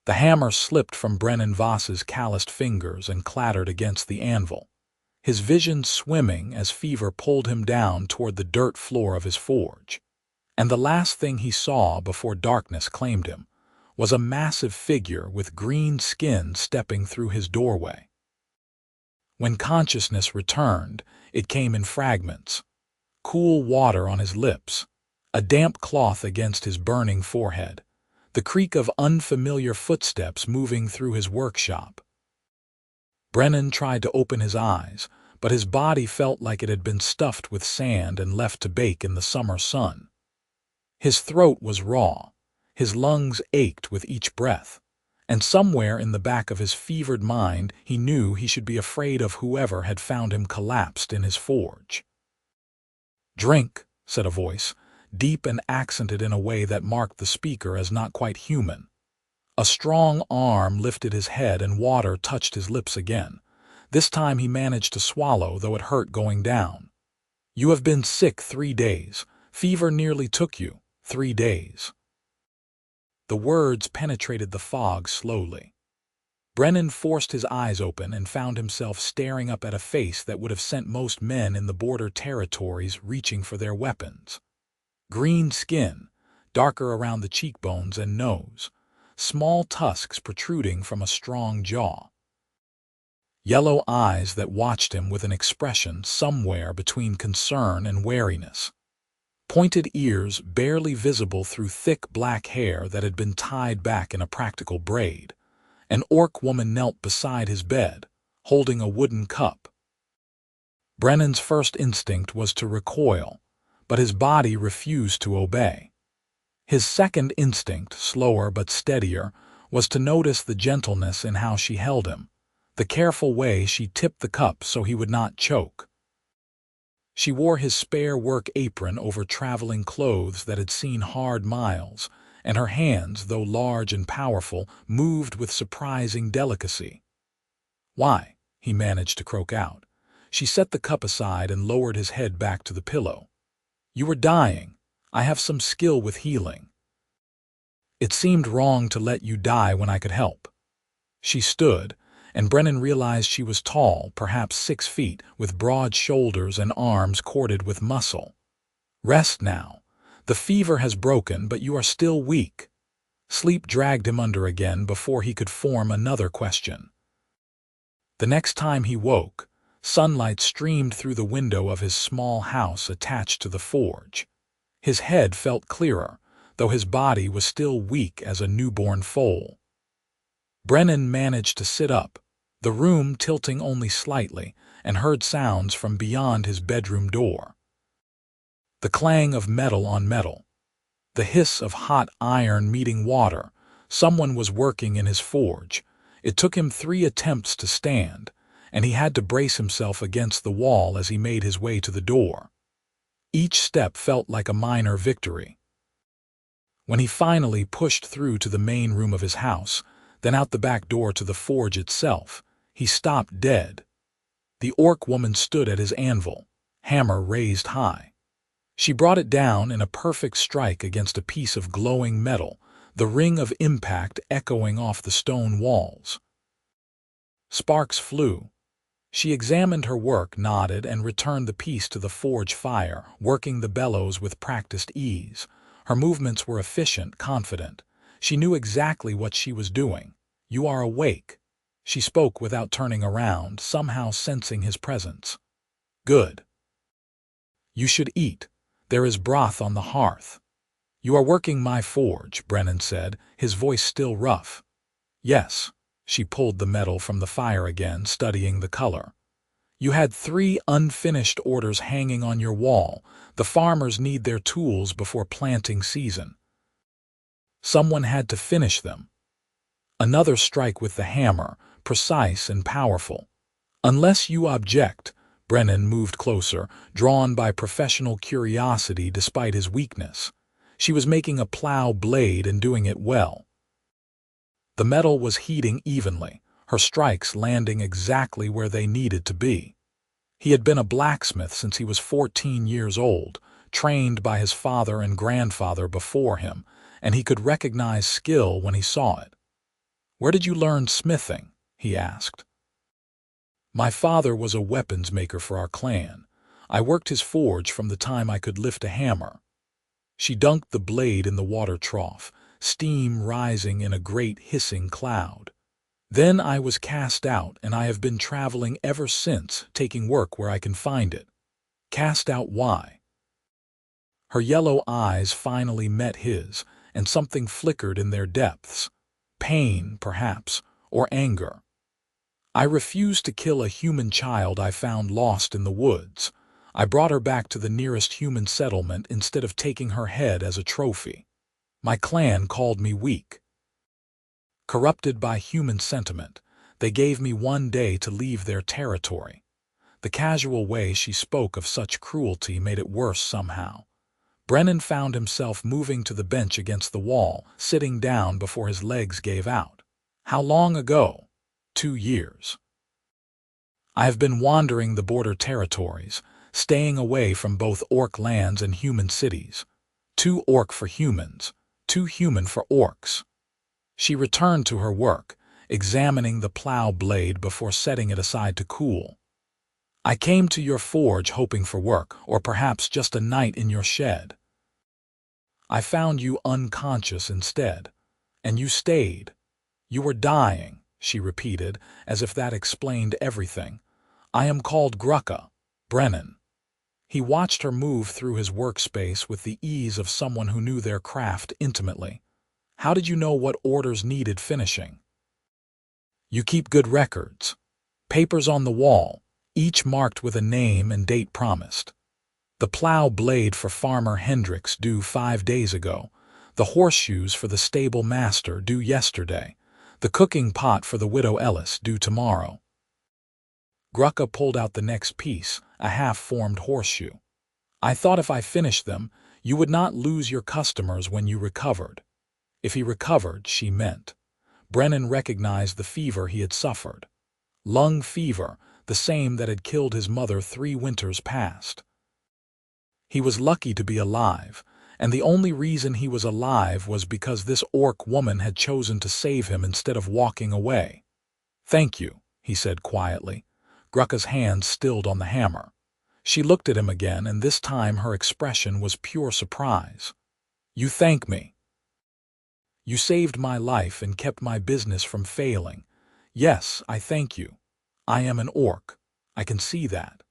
The hammer slipped from Brennan Voss's calloused fingers and clattered against the anvil, his vision swimming as fever pulled him down toward the dirt floor of his forge. And the last thing he saw before darkness claimed him was a massive figure with green skin stepping through his doorway. When consciousness returned, it came in fragments. Cool water on his lips, a damp cloth against his burning forehead, the creak of unfamiliar footsteps moving through his workshop. Brennan tried to open his eyes, but his body felt like it had been stuffed with sand and left to bake in the summer sun. His throat was raw, his lungs ached with each breath, and somewhere in the back of his fevered mind he knew he should be afraid of whoever had found him collapsed in his forge. "Drink," said a voice, deep and accented in a way that marked the speaker as not quite human. A strong arm lifted his head and water touched his lips again. This time he managed to swallow, though it hurt going down. "You have been sick 3 days. Fever nearly took you. 3 days." The words penetrated the fog slowly. Brennan forced his eyes open and found himself staring up at a face that would have sent most men in the border territories reaching for their weapons. Green skin, darker around the cheekbones and nose, small tusks protruding from a strong jaw. Yellow eyes that watched him with an expression somewhere between concern and wariness. Pointed ears barely visible through thick black hair that had been tied back in a practical braid. An orc woman knelt beside his bed, holding a wooden cup. Brennan's first instinct was to recoil, but his body refused to obey. His second instinct, slower but steadier, was to notice the gentleness in how she held him, the careful way she tipped the cup so he would not choke. She wore his spare work apron over traveling clothes that had seen hard miles, and her hands, though large and powerful, moved with surprising delicacy. "Why?" he managed to croak out. She set the cup aside and lowered his head back to the pillow. "You were dying. I have some skill with healing. It seemed wrong to let you die when I could help." She stood, and Brennan realized she was tall, perhaps 6 feet, with broad shoulders and arms corded with muscle. "Rest now. The fever has broken, but you are still weak." Sleep dragged him under again before he could form another question. The next time he woke, sunlight streamed through the window of his small house attached to the forge. His head felt clearer, though his body was still weak as a newborn foal. Brennan managed to sit up, the room tilting only slightly, and heard sounds from beyond his bedroom door. The clang of metal on metal, the hiss of hot iron meeting water. Someone was working in his forge. It took him 3 attempts to stand, and he had to brace himself against the wall as he made his way to the door. Each step felt like a minor victory. When he finally pushed through to the main room of his house, then out the back door to the forge itself, he stopped dead. The orc woman stood at his anvil, hammer raised high. She brought it down in a perfect strike against a piece of glowing metal, the ring of impact echoing off the stone walls. Sparks flew. She examined her work, nodded, and returned the piece to the forge fire, working the bellows with practiced ease. Her movements were efficient, confident. She knew exactly what she was doing. "You are awake." She spoke without turning around, somehow sensing his presence. "Good. You should eat. There is broth on the hearth." "You are working my forge," Brennan said, his voice still rough. "Yes." She pulled the metal from the fire again, studying the color. "You had 3 unfinished orders hanging on your wall. The farmers need their tools before planting season. Someone had to finish them." Another strike with the hammer, precise and powerful. "Unless you object," Brennan moved closer, drawn by professional curiosity despite his weakness. She was making a plow blade and doing it well. The metal was heating evenly, her strikes landing exactly where they needed to be. He had been a blacksmith since he was 14 years old, trained by his father and grandfather before him, and he could recognize skill when he saw it. "Where did you learn smithing?" he asked. "My father was a weapons maker for our clan. I worked his forge from the time I could lift a hammer." She dunked the blade in the water trough, steam rising in a great hissing cloud. "Then I was cast out, and I have been traveling ever since, taking work where I can find it." "Cast out why?" Her yellow eyes finally met his, and something flickered in their depths. Pain, perhaps, or anger. "I refused to kill a human child I found lost in the woods. I brought her back to the nearest human settlement instead of taking her head as a trophy. My clan called me weak. Corrupted by human sentiment, they gave me 1 day to leave their territory." The casual way she spoke of such cruelty made it worse somehow. Brennan found himself moving to the bench against the wall, sitting down before his legs gave out. "How long ago?" 2 years. "I have been wandering the border territories, staying away from both orc lands and human cities. 2 orc for humans, 2 human for orcs." She returned to her work, examining the plow blade before setting it aside to cool. "I came to your forge hoping for work, or perhaps just a night in your shed. I found you unconscious instead, and you stayed. You were dying," she repeated, as if that explained everything. "I am called Grukka, Brennan." He watched her move through his workspace with the ease of someone who knew their craft intimately. "How did you know what orders needed finishing?" "You keep good records. Papers on the wall, each marked with a name and date promised. The plow blade for Farmer Hendricks due 5 days ago, the horseshoes for the stable master due yesterday, the cooking pot for the widow Ellis due tomorrow." Grukka pulled out the next piece, a half-formed horseshoe. "I thought if I finished them, you would not lose your customers when you recovered." If he recovered, she meant. Brennan recognized the fever he had suffered. Lung fever, the same that had killed his mother 3 winters past. He was lucky to be alive, and the only reason he was alive was because this orc woman had chosen to save him instead of walking away. "Thank you," he said quietly. Grukka's hand stilled on the hammer. She looked at him again, and this time her expression was pure surprise. "You thank me. You saved my life and kept my business from failing. Yes, I thank you. I am an orc. I can see that."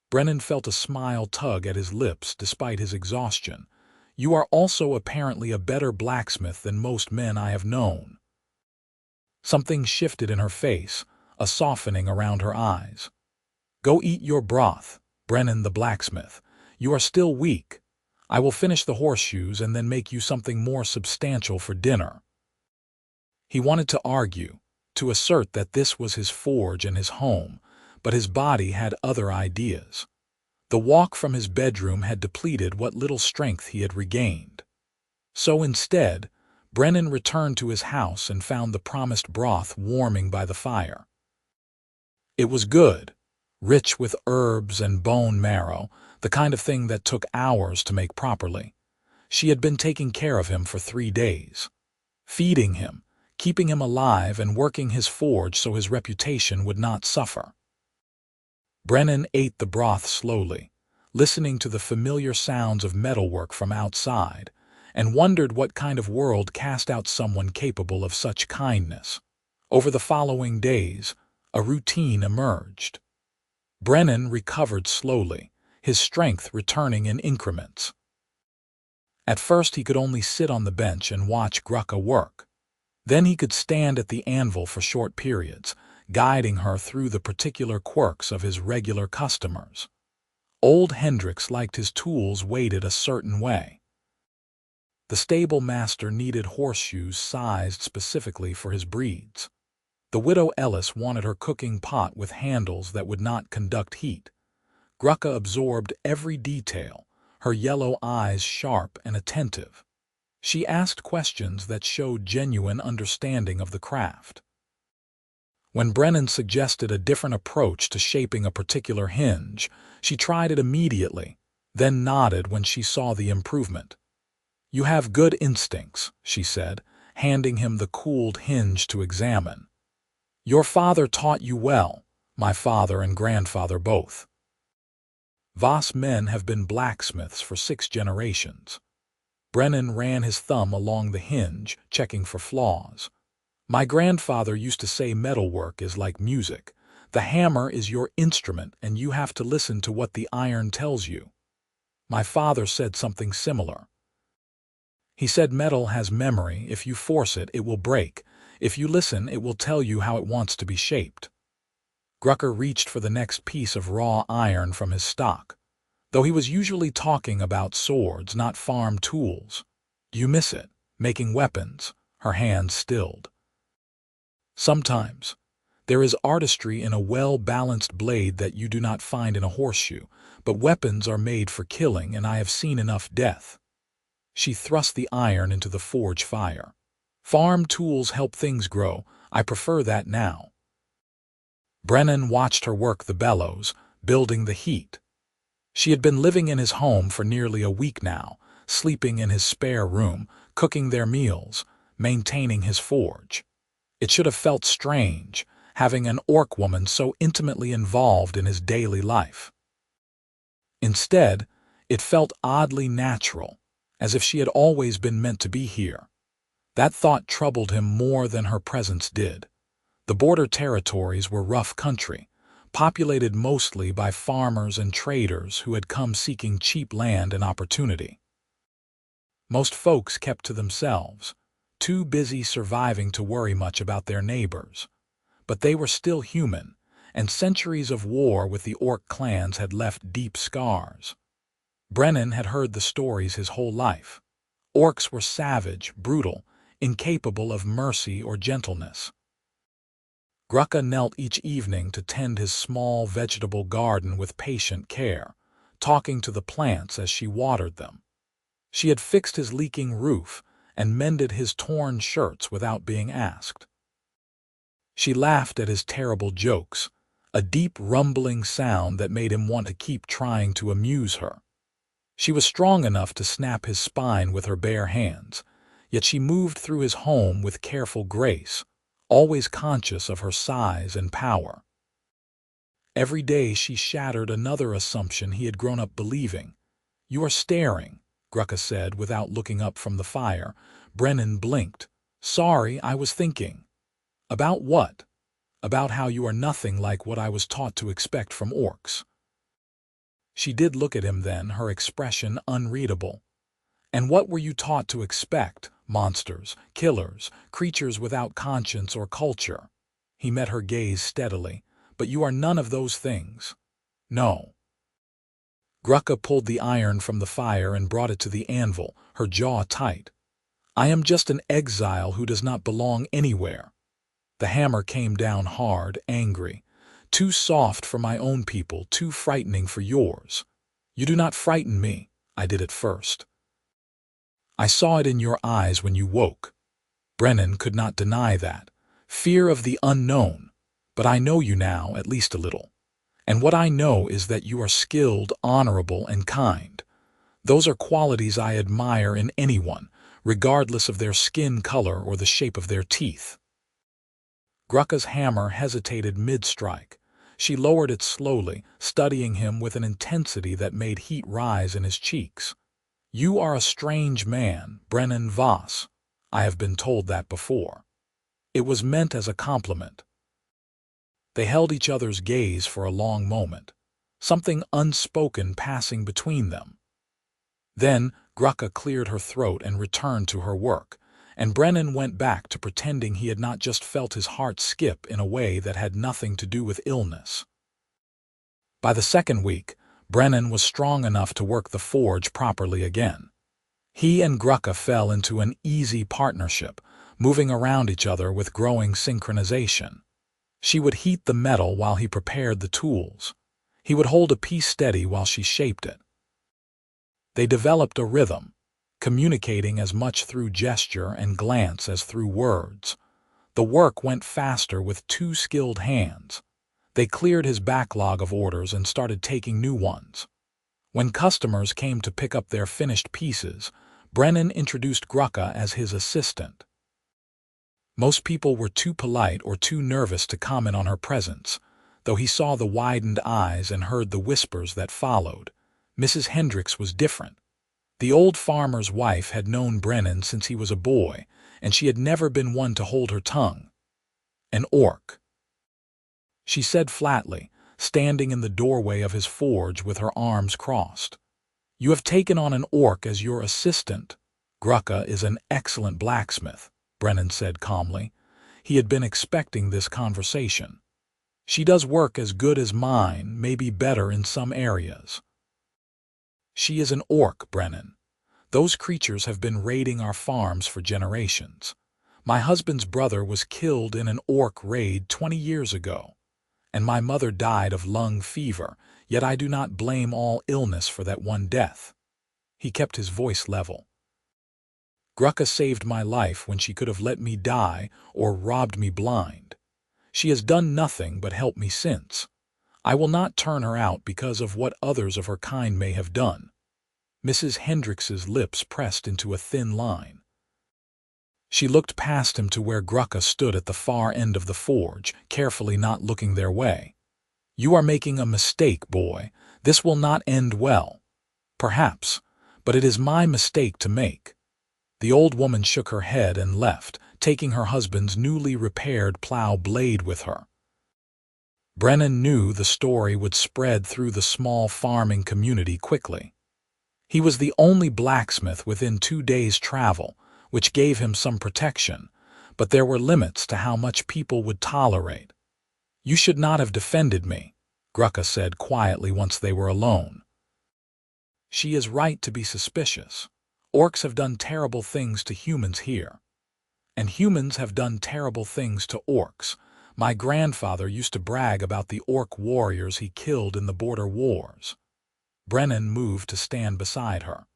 Brennan felt a smile tug at his lips despite his exhaustion. "You are also apparently a better blacksmith than most men I have known." Something shifted in her face, a softening around her eyes. "Go eat your broth, Brennan the blacksmith. You are still weak. I will finish the horseshoes and then make you something more substantial for dinner." He wanted to argue, to assert that this was his forge and his home, but his body had other ideas. The walk from his bedroom had depleted what little strength he had regained. So instead, Brennan returned to his house and found the promised broth warming by the fire. It was good, rich with herbs and bone marrow, the kind of thing that took hours to make properly. She had been taking care of him for 3 days, feeding him, keeping him alive, and working his forge so his reputation would not suffer. Brennan ate the broth slowly, listening to the familiar sounds of metalwork from outside, and wondered what kind of world cast out someone capable of such kindness. Over the following days, a routine emerged. Brennan recovered slowly, his strength returning in increments. At first he could only sit on the bench and watch Grukka work. Then he could stand at the anvil for short periods, guiding her through the particular quirks of his regular customers. Old Hendricks liked his tools weighted a certain way. The stable master needed horseshoes sized specifically for his breeds. The widow Ellis wanted her cooking pot with handles that would not conduct heat. Grukka absorbed every detail, her yellow eyes sharp and attentive. She asked questions that showed genuine understanding of the craft. When Brennan suggested a different approach to shaping a particular hinge, she tried it immediately, then nodded when she saw the improvement. "You have good instincts," she said, handing him the cooled hinge to examine. "Your father taught you well, my father and grandfather both. Voss men have been blacksmiths for 6 generations. Brennan ran his thumb along the hinge, checking for flaws. "My grandfather used to say metalwork is like music. The hammer is your instrument and you have to listen to what the iron tells you. My father said something similar. He said metal has memory. If you force it, it will break. If you listen, it will tell you how it wants to be shaped." Grukka reached for the next piece of raw iron from his stock, though he was usually talking about swords, not farm tools. "Do you miss it, making weapons?" Her hands stilled. "Sometimes. There is artistry in a well-balanced blade that you do not find in a horseshoe, but weapons are made for killing, and I have seen enough death." She thrust the iron into the forge fire. "Farm tools help things grow. I prefer that now." Brennan watched her work the bellows, building the heat. She had been living in his home for nearly a week now, sleeping in his spare room, cooking their meals, maintaining his forge. It should have felt strange, having an orc woman so intimately involved in his daily life. Instead, it felt oddly natural, as if she had always been meant to be here. That thought troubled him more than her presence did. The border territories were rough country, populated mostly by farmers and traders who had come seeking cheap land and opportunity. Most folks kept to themselves, too busy surviving to worry much about their neighbors. But they were still human, and centuries of war with the orc clans had left deep scars. Brennan had heard the stories his whole life. Orcs were savage, brutal, incapable of mercy or gentleness. Grukka knelt each evening to tend his small vegetable garden with patient care, talking to the plants as she watered them. She had fixed his leaking roof and mended his torn shirts without being asked. She laughed at his terrible jokes, a deep rumbling sound that made him want to keep trying to amuse her. She was strong enough to snap his spine with her bare hands, yet she moved through his home with careful grace, always conscious of her size and power. Every day she shattered another assumption he had grown up believing. "You are staring," Grukka said without looking up from the fire. Brennan blinked. "Sorry, I was thinking." "About what?" "About how you are nothing like what I was taught to expect from orcs." She did look at him then, her expression unreadable. "And what were you taught to expect? Monsters, killers, creatures without conscience or culture?" He met her gaze steadily. "But you are none of those things." "No." Grukka pulled the iron from the fire and brought it to the anvil, her jaw tight. "I am just an exile who does not belong anywhere." The hammer came down hard, angry. "Too soft for my own people, too frightening for yours." "You do not frighten me. I did it first." "I saw it in your eyes when you woke." Brennan could not deny that. "Fear of the unknown. But I know you now, at least a little. And what I know is that you are skilled, honorable, and kind. Those are qualities I admire in anyone, regardless of their skin color or the shape of their teeth." Grukka's hammer hesitated mid-strike. She lowered it slowly, studying him with an intensity that made heat rise in his cheeks. "You are a strange man, Brennan Voss. I have been told that before." It was meant as a compliment. They held each other's gaze for a long moment, something unspoken passing between them. Then Grukka cleared her throat and returned to her work, and Brennan went back to pretending he had not just felt his heart skip in a way that had nothing to do with illness. By the second week, Brennan was strong enough to work the forge properly again. He and Grukka fell into an easy partnership, moving around each other with growing synchronization. She would heat the metal while he prepared the tools. He would hold a piece steady while she shaped it. They developed a rhythm, communicating as much through gesture and glance as through words. The work went faster with 2 skilled hands. They cleared his backlog of orders and started taking new ones. When customers came to pick up their finished pieces, Brennan introduced Grukka as his assistant. Most people were too polite or too nervous to comment on her presence, though he saw the widened eyes and heard the whispers that followed. Mrs. Hendricks was different. The old farmer's wife had known Brennan since he was a boy, and she had never been one to hold her tongue. "An orc," she said flatly, standing in the doorway of his forge with her arms crossed. "You have taken on an orc as your assistant." "Grukka is an excellent blacksmith," Brennan said calmly. He had been expecting this conversation. "She does work as good as mine, maybe better in some areas." "She is an orc, Brennan. Those creatures have been raiding our farms for generations. My husband's brother was killed in an orc raid 20 years ago, and my mother died of lung fever, yet I do not blame all illness for that one death." He kept his voice level. "Grukka saved my life when she could have let me die or robbed me blind. She has done nothing but help me since. I will not turn her out because of what others of her kind may have done." Mrs. Hendricks's lips pressed into a thin line. She looked past him to where Grukka stood at the far end of the forge, carefully not looking their way. "You are making a mistake, boy. This will not end well." "Perhaps, but it is my mistake to make." The old woman shook her head and left, taking her husband's newly repaired plow blade with her. Brennan knew the story would spread through the small farming community quickly. He was the only blacksmith within 2 days' travel, which gave him some protection, but there were limits to how much people would tolerate. "You should not have defended me," Grukka said quietly once they were alone. "She is right to be suspicious. Orcs have done terrible things to humans here. And humans have done terrible things to orcs. My grandfather used to brag about the orc warriors he killed in the border wars." Brennan moved to stand beside her.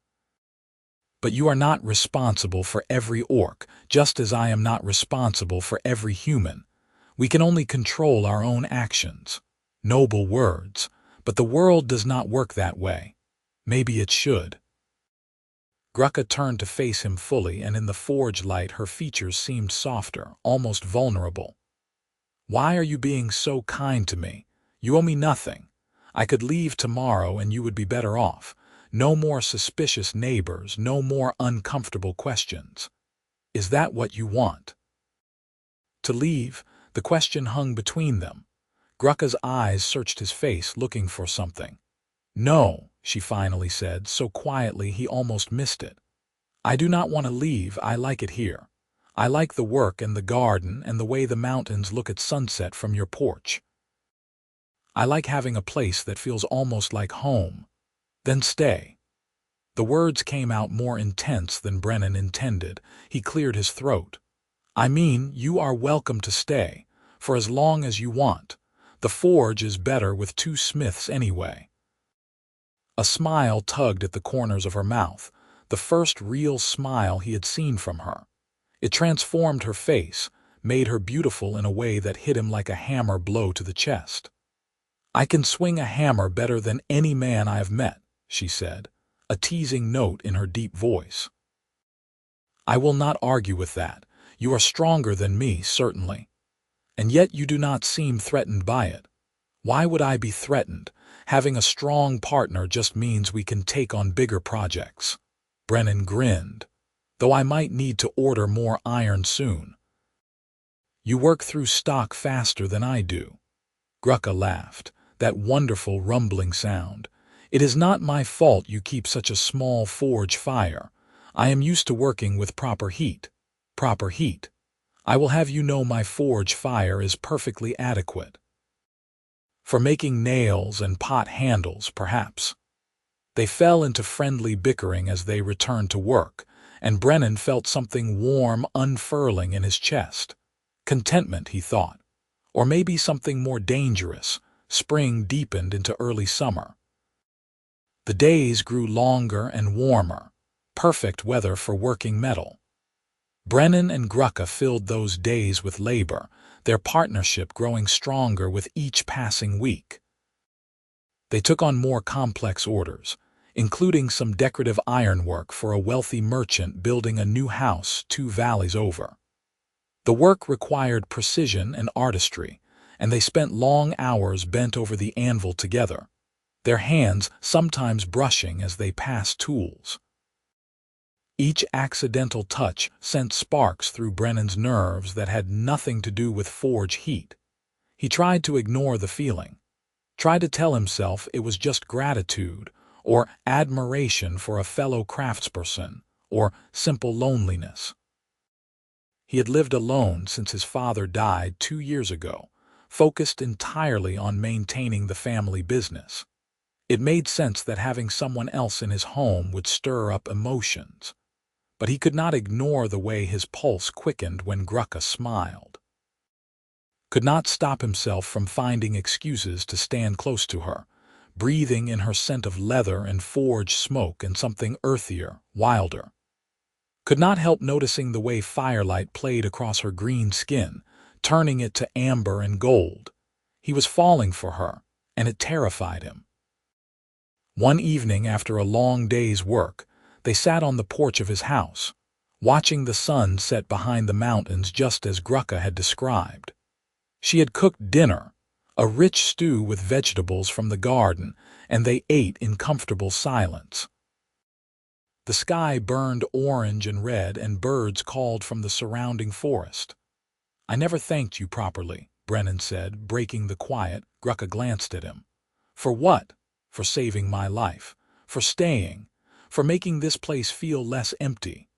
"But you are not responsible for every orc, just as I am not responsible for every human. We can only control our own actions." Noble words, but the world does not work that way. Maybe it should. Grukka turned to face him fully, and in the forge light her features seemed softer, almost vulnerable. "Why are you being so kind to me? You owe me nothing. I could leave tomorrow and you would be better off. No more suspicious neighbors, no more uncomfortable questions. Is that what you want?" To leave, the question hung between them. Grukka's eyes searched his face, looking for something. "No," she finally said, so quietly he almost missed it. "I do not want to leave. I like it here. I like the work and the garden and the way the mountains look at sunset from your porch. I like having a place that feels almost like home. Then stay." The words came out more intense than Brennan intended. He cleared his throat. "I mean, you are welcome to stay, for as long as you want. The forge is better with 2 smiths anyway." A smile tugged at the corners of her mouth, the first real smile he had seen from her. It transformed her face, made her beautiful in a way that hit him like a hammer blow to the chest. "I can swing a hammer better than any man I have met," she said, a teasing note in her deep voice. "I will not argue with that. You are stronger than me, certainly. And yet you do not seem threatened by it." "Why would I be threatened? Having a strong partner just means we can take on bigger projects." Brennan grinned. "Though I might need to order more iron soon." "You work through stock faster than I do." Grukka laughed, that wonderful rumbling sound. "It is not my fault you keep such a small forge fire. I am used to working with proper heat. Proper heat. I will have you know my forge fire is perfectly adequate. For making nails and pot handles, perhaps." They fell into friendly bickering as they returned to work, and Brennan felt something warm unfurling in his chest. Contentment, he thought. Or maybe something more dangerous. Spring deepened into early summer. The days grew longer and warmer, perfect weather for working metal. Brennan and Grukka filled those days with labor, their partnership growing stronger with each passing week. They took on more complex orders, including some decorative ironwork for a wealthy merchant building a new house 2 valleys over. The work required precision and artistry, and they spent long hours bent over the anvil together, their hands sometimes brushing as they passed tools. Each accidental touch sent sparks through Brennan's nerves that had nothing to do with forge heat. He tried to ignore the feeling, tried to tell himself it was just gratitude or admiration for a fellow craftsperson or simple loneliness. He had lived alone since his father died 2 years ago, focused entirely on maintaining the family business. It made sense that having someone else in his home would stir up emotions, but he could not ignore the way his pulse quickened when Grukka smiled. Could not stop himself from finding excuses to stand close to her, breathing in her scent of leather and forge smoke and something earthier, wilder. Could not help noticing the way firelight played across her green skin, turning it to amber and gold. He was falling for her, and it terrified him. One evening after a long day's work, they sat on the porch of his house, watching the sun set behind the mountains just as Grukka had described. She had cooked dinner, a rich stew with vegetables from the garden, and they ate in comfortable silence. The sky burned orange and red, and birds called from the surrounding forest. "I never thanked you properly," Brennan said, breaking the quiet. Grukka glanced at him. "For what?" "For saving my life, for staying, for making this place feel less empty."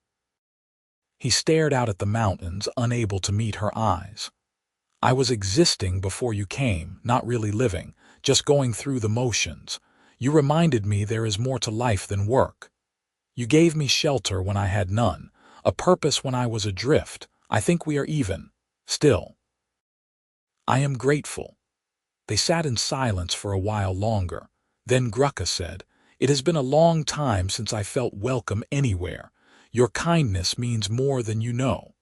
He stared out at the mountains, unable to meet her eyes. "I was existing before you came, not really living, just going through the motions. You reminded me there is more to life than work. You gave me shelter when I had none, a purpose when I was adrift. I think we are even, still." "I am grateful." They sat in silence for a while longer. Then Grukka said, "It has been a long time since I felt welcome anywhere. Your kindness means more than you know."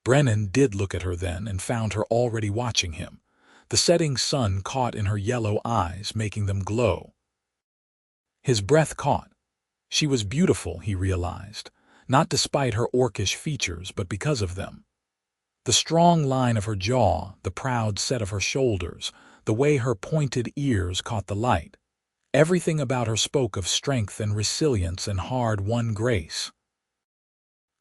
Brennan did look at her then and found her already watching him. The setting sun caught in her yellow eyes, making them glow. His breath caught. She was beautiful, he realized, not despite her orcish features, but because of them. The strong line of her jaw, the proud set of her shoulders, the way her pointed ears caught the light. Everything about her spoke of strength and resilience and hard-won grace.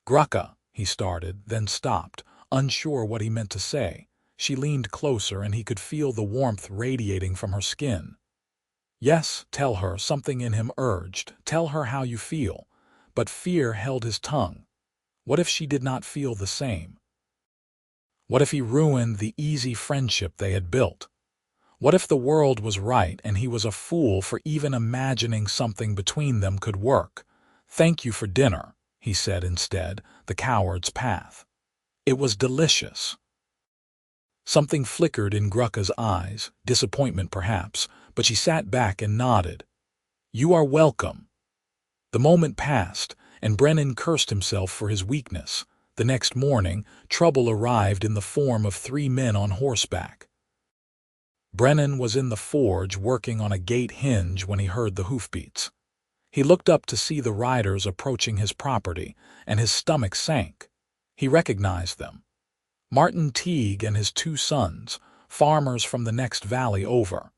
"Grukka," he started, then stopped, unsure what he meant to say. She leaned closer, and he could feel the warmth radiating from her skin. "Yes, tell her," something in him urged. "Tell her how you feel." But fear held his tongue. What if she did not feel the same? What if he ruined the easy friendship they had built? What if the world was right and he was a fool for even imagining something between them could work? "Thank you for dinner," he said instead, the coward's path. "It was delicious." Something flickered in Grukka's eyes, disappointment perhaps, but she sat back and nodded. "You are welcome." The moment passed, and Brennan cursed himself for his weakness. The next morning, trouble arrived in the form of 3 men on horseback. Brennan was in the forge working on a gate hinge when he heard the hoofbeats. He looked up to see the riders approaching his property, and his stomach sank. He recognized them. Martin Teague and his 2 sons, farmers from the next valley over.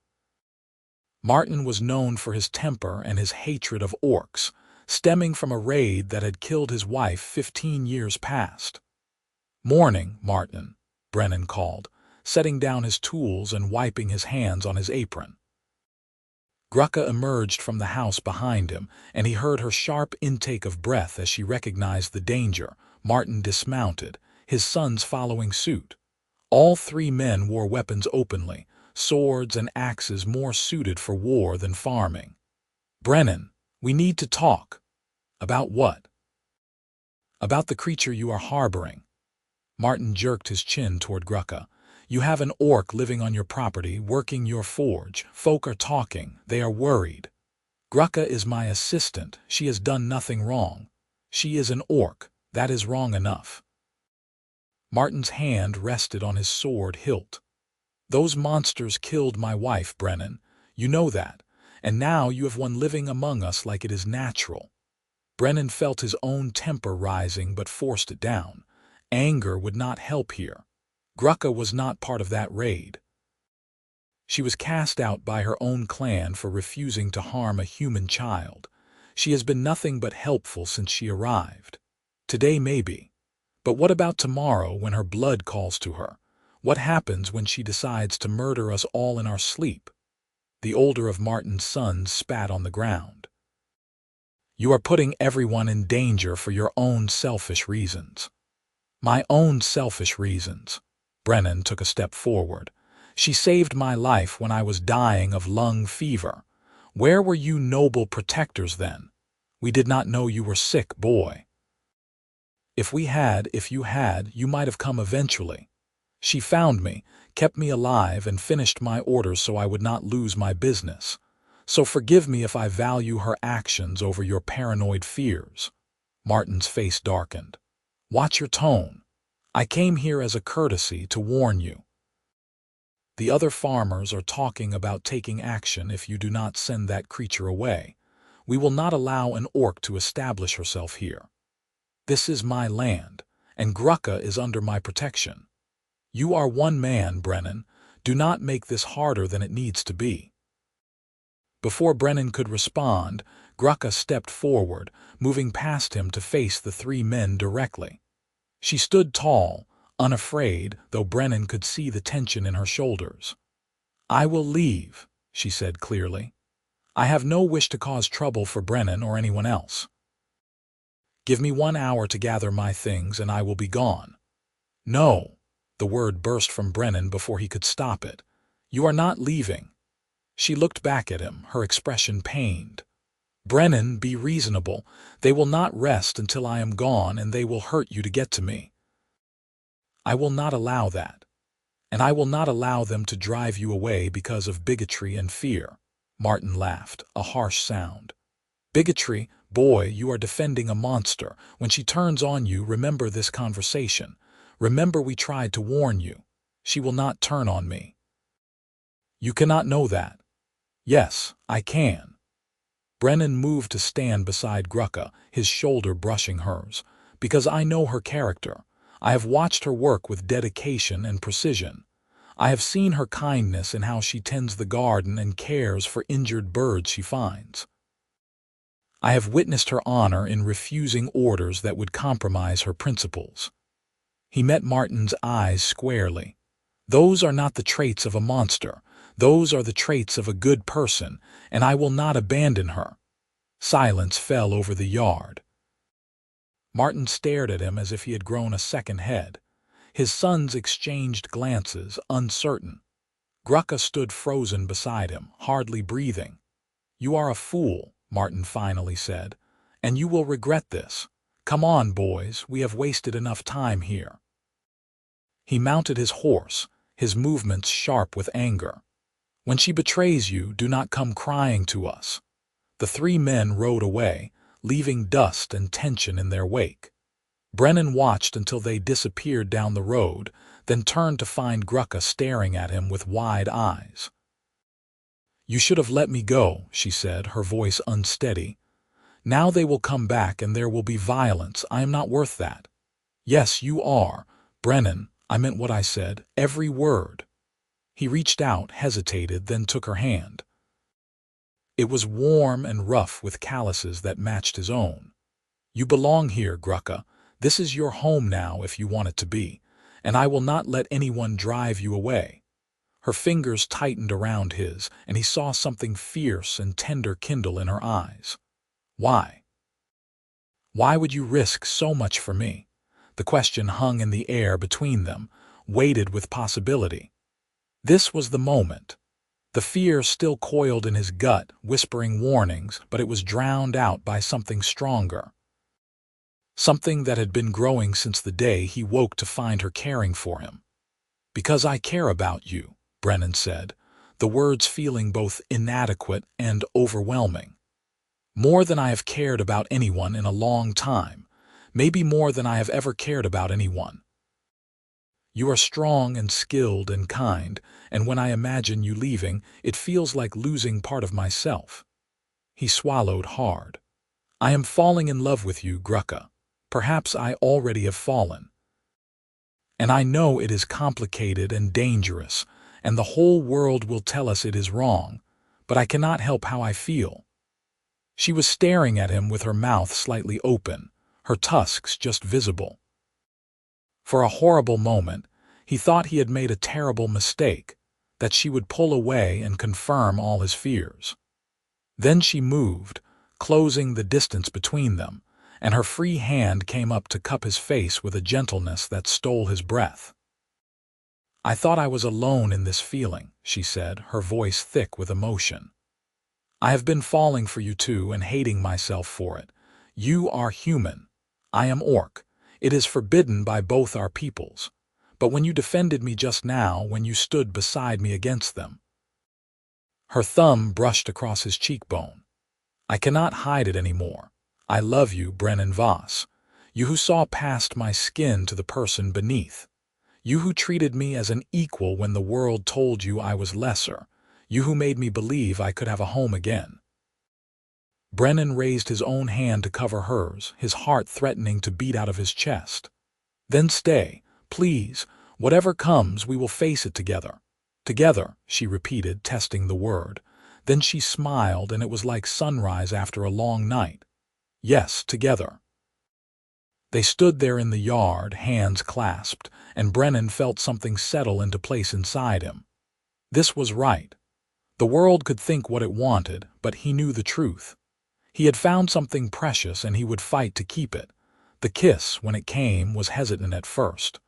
Martin was known for his temper and his hatred of orcs, stemming from a raid that had killed his wife 15 years past. "Morning, Martin," Brennan called, setting down his tools and wiping his hands on his apron. Grukka emerged from the house behind him, and he heard her sharp intake of breath as she recognized the danger. Martin dismounted, his sons following suit. All 3 men wore weapons openly, swords and axes more suited for war than farming. "Brennan, we need to talk." "About what?" "About the creature you are harboring." Martin jerked his chin toward Grukka. "You have an orc living on your property, working your forge. Folk are talking. They are worried. Grukka is my assistant. She has done nothing wrong. She is an orc. That is wrong enough." Martin's hand rested on his sword hilt. "Those monsters killed my wife, Brennan. You know that. And now you have one living among us like it is natural." Brennan felt his own temper rising but forced it down. Anger would not help here. Grukka was not part of that raid. She was cast out by her own clan for refusing to harm a human child. She has been nothing but helpful since she arrived. Today maybe. But what about tomorrow when her blood calls to her? What happens when she decides to murder us all in our sleep? The older of Martin's sons spat on the ground. You are putting everyone in danger for your own selfish reasons. My own selfish reasons. Brennan took a step forward. She saved my life when I was dying of lung fever. Where were you noble protectors then? We did not know you were sick, boy. If you had, you might have come eventually. She found me, kept me alive, and finished my orders so I would not lose my business. So forgive me if I value her actions over your paranoid fears. Martin's face darkened. Watch your tone. I came here as a courtesy to warn you. The other farmers are talking about taking action if you do not send that creature away. We will not allow an orc to establish herself here. This is my land, and Grukka is under my protection. You are one man, Brennan. Do not make this harder than it needs to be. Before Brennan could respond, Grukka stepped forward, moving past him to face the three men directly. She stood tall, unafraid, though Brennan could see the tension in her shoulders. I will leave, she said clearly. I have no wish to cause trouble for Brennan or anyone else. Give me 1 hour to gather my things and I will be gone. No, the word burst from Brennan before he could stop it. You are not leaving. She looked back at him, her expression pained. Brennan, be reasonable. They will not rest until I am gone, and they will hurt you to get to me. I will not allow that. And I will not allow them to drive you away because of bigotry and fear. Martin laughed, a harsh sound. Bigotry? Boy, you are defending a monster. When she turns on you, remember this conversation. Remember we tried to warn you. She will not turn on me. You cannot know that. Yes, I can. Brennan moved to stand beside Grukka, his shoulder brushing hers. Because I know her character. I have watched her work with dedication and precision. I have seen her kindness in how she tends the garden and cares for injured birds she finds. I have witnessed her honor in refusing orders that would compromise her principles. He met Martin's eyes squarely. Those are not the traits of a monster. Those are the traits of a good person, and I will not abandon her. Silence fell over the yard. Martin stared at him as if he had grown a second head. His sons exchanged glances, uncertain. Grukka stood frozen beside him, hardly breathing. You are a fool, Martin finally said, and you will regret this. Come on, boys, we have wasted enough time here. He mounted his horse, his movements sharp with anger. When she betrays you, do not come crying to us. The three men rode away, leaving dust and tension in their wake. Brennan watched until they disappeared down the road, then turned to find Grukka staring at him with wide eyes. You should have let me go, she said, her voice unsteady. Now they will come back and there will be violence. I am not worth that. Yes, you are. Brennan, I meant what I said, every word. He reached out, hesitated, then took her hand. It was warm and rough with calluses that matched his own. You belong here, Grukka. This is your home now if you want it to be, and I will not let anyone drive you away. Her fingers tightened around his, and he saw something fierce and tender kindle in her eyes. Why? Why would you risk so much for me? The question hung in the air between them, weighted with possibility. This was the moment. The fear still coiled in his gut, whispering warnings, but it was drowned out by something stronger. Something that had been growing since the day he woke to find her caring for him. Because I care about you, Brennan said, the words feeling both inadequate and overwhelming. More than I have cared about anyone in a long time, maybe more than I have ever cared about anyone. You are strong and skilled and kind, and when I imagine you leaving, it feels like losing part of myself. He swallowed hard. I am falling in love with you, Grukka. Perhaps I already have fallen. And I know it is complicated and dangerous, and the whole world will tell us it is wrong, but I cannot help how I feel." She was staring at him with her mouth slightly open, her tusks just visible. For a horrible moment, he thought he had made a terrible mistake, that she would pull away and confirm all his fears. Then she moved, closing the distance between them, and her free hand came up to cup his face with a gentleness that stole his breath. "I thought I was alone in this feeling," she said, her voice thick with emotion. "I have been falling for you too and hating myself for it. You are human. I am orc. It is forbidden by both our peoples. But when you defended me just now, when you stood beside me against them—" Her thumb brushed across his cheekbone. "I cannot hide it anymore. I love you, Brennan Voss. You who saw past my skin to the person beneath. You who treated me as an equal when the world told you I was lesser. You who made me believe I could have a home again." Brennan raised his own hand to cover hers, his heart threatening to beat out of his chest. "Then stay, please. Whatever comes, we will face it together." "Together," she repeated, testing the word. Then she smiled, and it was like sunrise after a long night. "Yes, together." They stood there in the yard, hands clasped, and Brennan felt something settle into place inside him. This was right. The world could think what it wanted, but he knew the truth. He had found something precious, and he would fight to keep it. The kiss, when it came, was hesitant at first.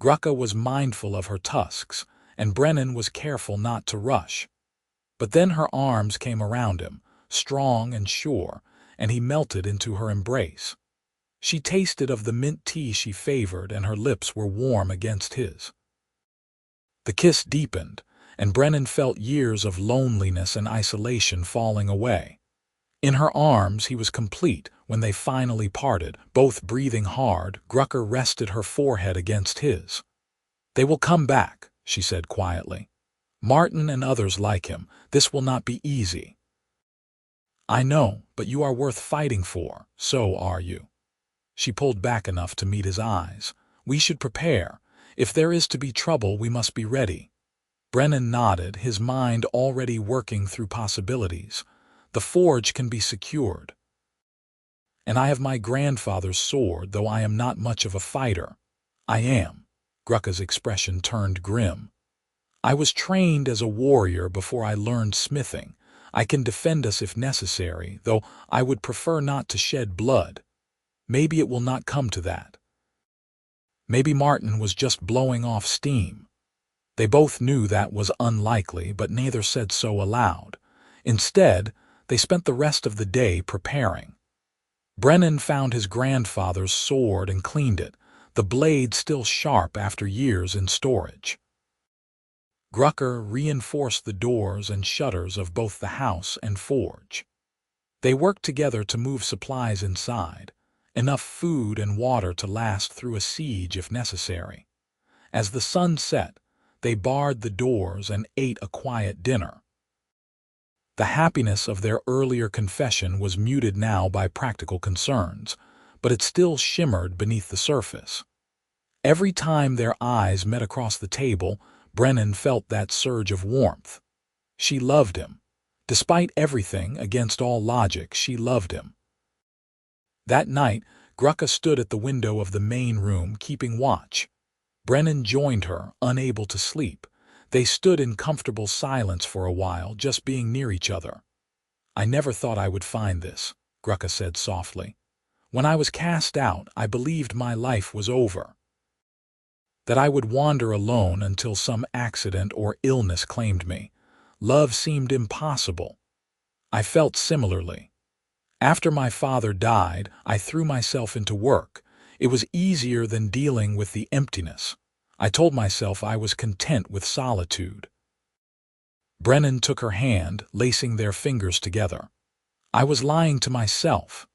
Grukka was mindful of her tusks, and Brennan was careful not to rush. But then her arms came around him, strong and sure, and he melted into her embrace. She tasted of the mint tea she favored, and her lips were warm against his. The kiss deepened, and Brennan felt years of loneliness and isolation falling away. In her arms he was complete when they finally parted, both breathing hard. Grukka rested her forehead against his. "They will come back," she said quietly. "Martin and others like him. This will not be easy." "I know, but you are worth fighting for. So are you." She pulled back enough to meet his eyes. "We should prepare. If there is to be trouble, we must be ready." Brennan nodded, his mind already working through possibilities. "The forge can be secured. And I have my grandfather's sword, though I am not much of a fighter." "I am." Grukka's expression turned grim. "I was trained as a warrior before I learned smithing. I can defend us if necessary, though I would prefer not to shed blood. Maybe it will not come to that. Maybe Martin was just blowing off steam." They both knew that was unlikely, but neither said so aloud. Instead, they spent the rest of the day preparing. Brennan found his grandfather's sword and cleaned it, the blade still sharp after years in storage. Grukka reinforced the doors and shutters of both the house and forge. They worked together to move supplies inside, enough food and water to last through a siege if necessary. As the sun set, they barred the doors and ate a quiet dinner. The happiness of their earlier confession was muted now by practical concerns, but it still shimmered beneath the surface. Every time their eyes met across the table, Brennan felt that surge of warmth. She loved him. Despite everything, against all logic, she loved him. That night, Grukka stood at the window of the main room, keeping watch. Brennan joined her, unable to sleep. They stood in comfortable silence for a while, just being near each other. "I never thought I would find this," Grukka said softly. "When I was cast out, I believed my life was over. That I would wander alone until some accident or illness claimed me. Love seemed impossible. I felt similarly. After my father died, I threw myself into work. It was easier than dealing with the emptiness. I told myself I was content with solitude." Brennan took her hand, lacing their fingers together. "I was lying to myself.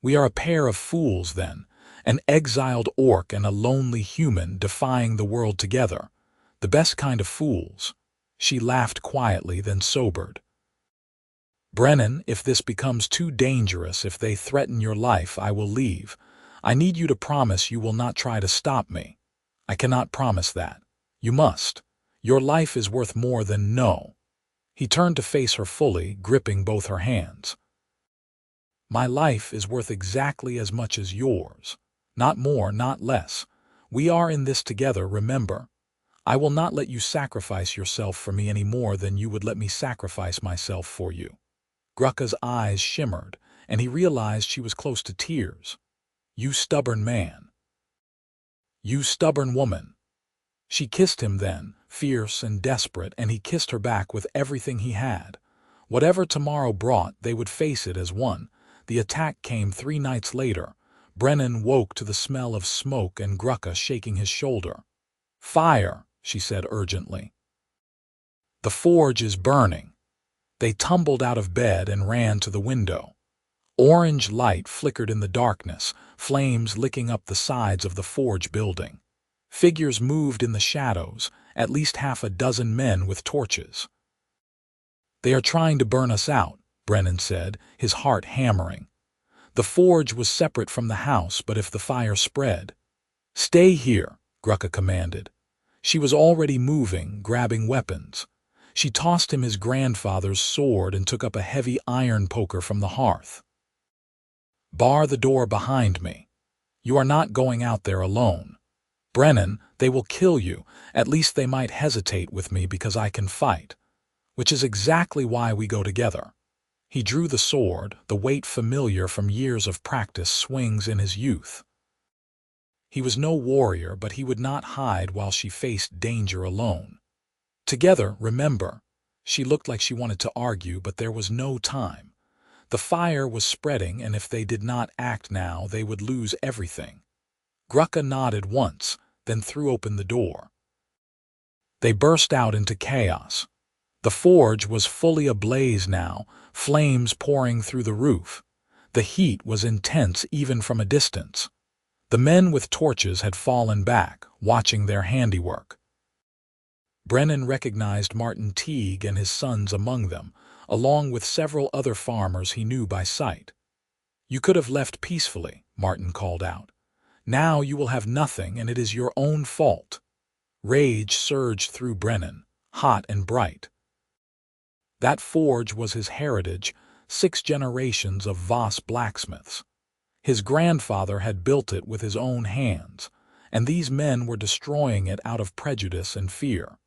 We are a pair of fools then, an exiled orc and a lonely human defying the world together. The best kind of fools." She laughed quietly, then sobered. "Brennan, if this becomes too dangerous, if they threaten your life, I will leave. I need you to promise you will not try to stop me." I cannot promise that. You must. Your life is worth more than no. He turned to face her fully, gripping both her hands. My life is worth exactly as much as yours. Not more, not less. We are in this together, remember. I will not let you sacrifice yourself for me any more than you would let me sacrifice myself for you. Grukka's eyes shimmered, and he realized she was close to tears. You stubborn man. You stubborn woman. She kissed him then, fierce and desperate, and he kissed her back with everything he had. Whatever tomorrow brought, they would face it as one. The attack came 3 nights later. Brennan woke to the smell of smoke and Grukka shaking his shoulder. Fire, she said urgently. The forge is burning. They tumbled out of bed and ran to the window. Orange light flickered in the darkness, flames licking up the sides of the forge building. Figures moved in the shadows, at least 6 men with torches. They are trying to burn us out, Brennan said, his heart hammering. The forge was separate from the house, but if the fire spread... Stay here, Grukka commanded. She was already moving, grabbing weapons. She tossed him his grandfather's sword and took up a heavy iron poker from the hearth. Bar the door behind me. You are not going out there alone. Brennan, they will kill you. At least they might hesitate with me because I can fight. Which is exactly why we go together. He drew the sword, the weight familiar from years of practice swings in his youth. He was no warrior, but he would not hide while she faced danger alone. Together, remember. She looked like she wanted to argue, but there was no time. The fire was spreading, and if they did not act now, they would lose everything. Grukka nodded once, then threw open the door. They burst out into chaos. The forge was fully ablaze now, flames pouring through the roof. The heat was intense even from a distance. The men with torches had fallen back, watching their handiwork. Brennan recognized Martin Teague and his sons among them, along with several other farmers he knew by sight. You could have left peacefully, Martin called out. Now you will have nothing, and it is your own fault. Rage surged through Brennan, hot and bright. That forge was his heritage, 6 generations of Voss blacksmiths. His grandfather had built it with his own hands, and these men were destroying it out of prejudice and fear.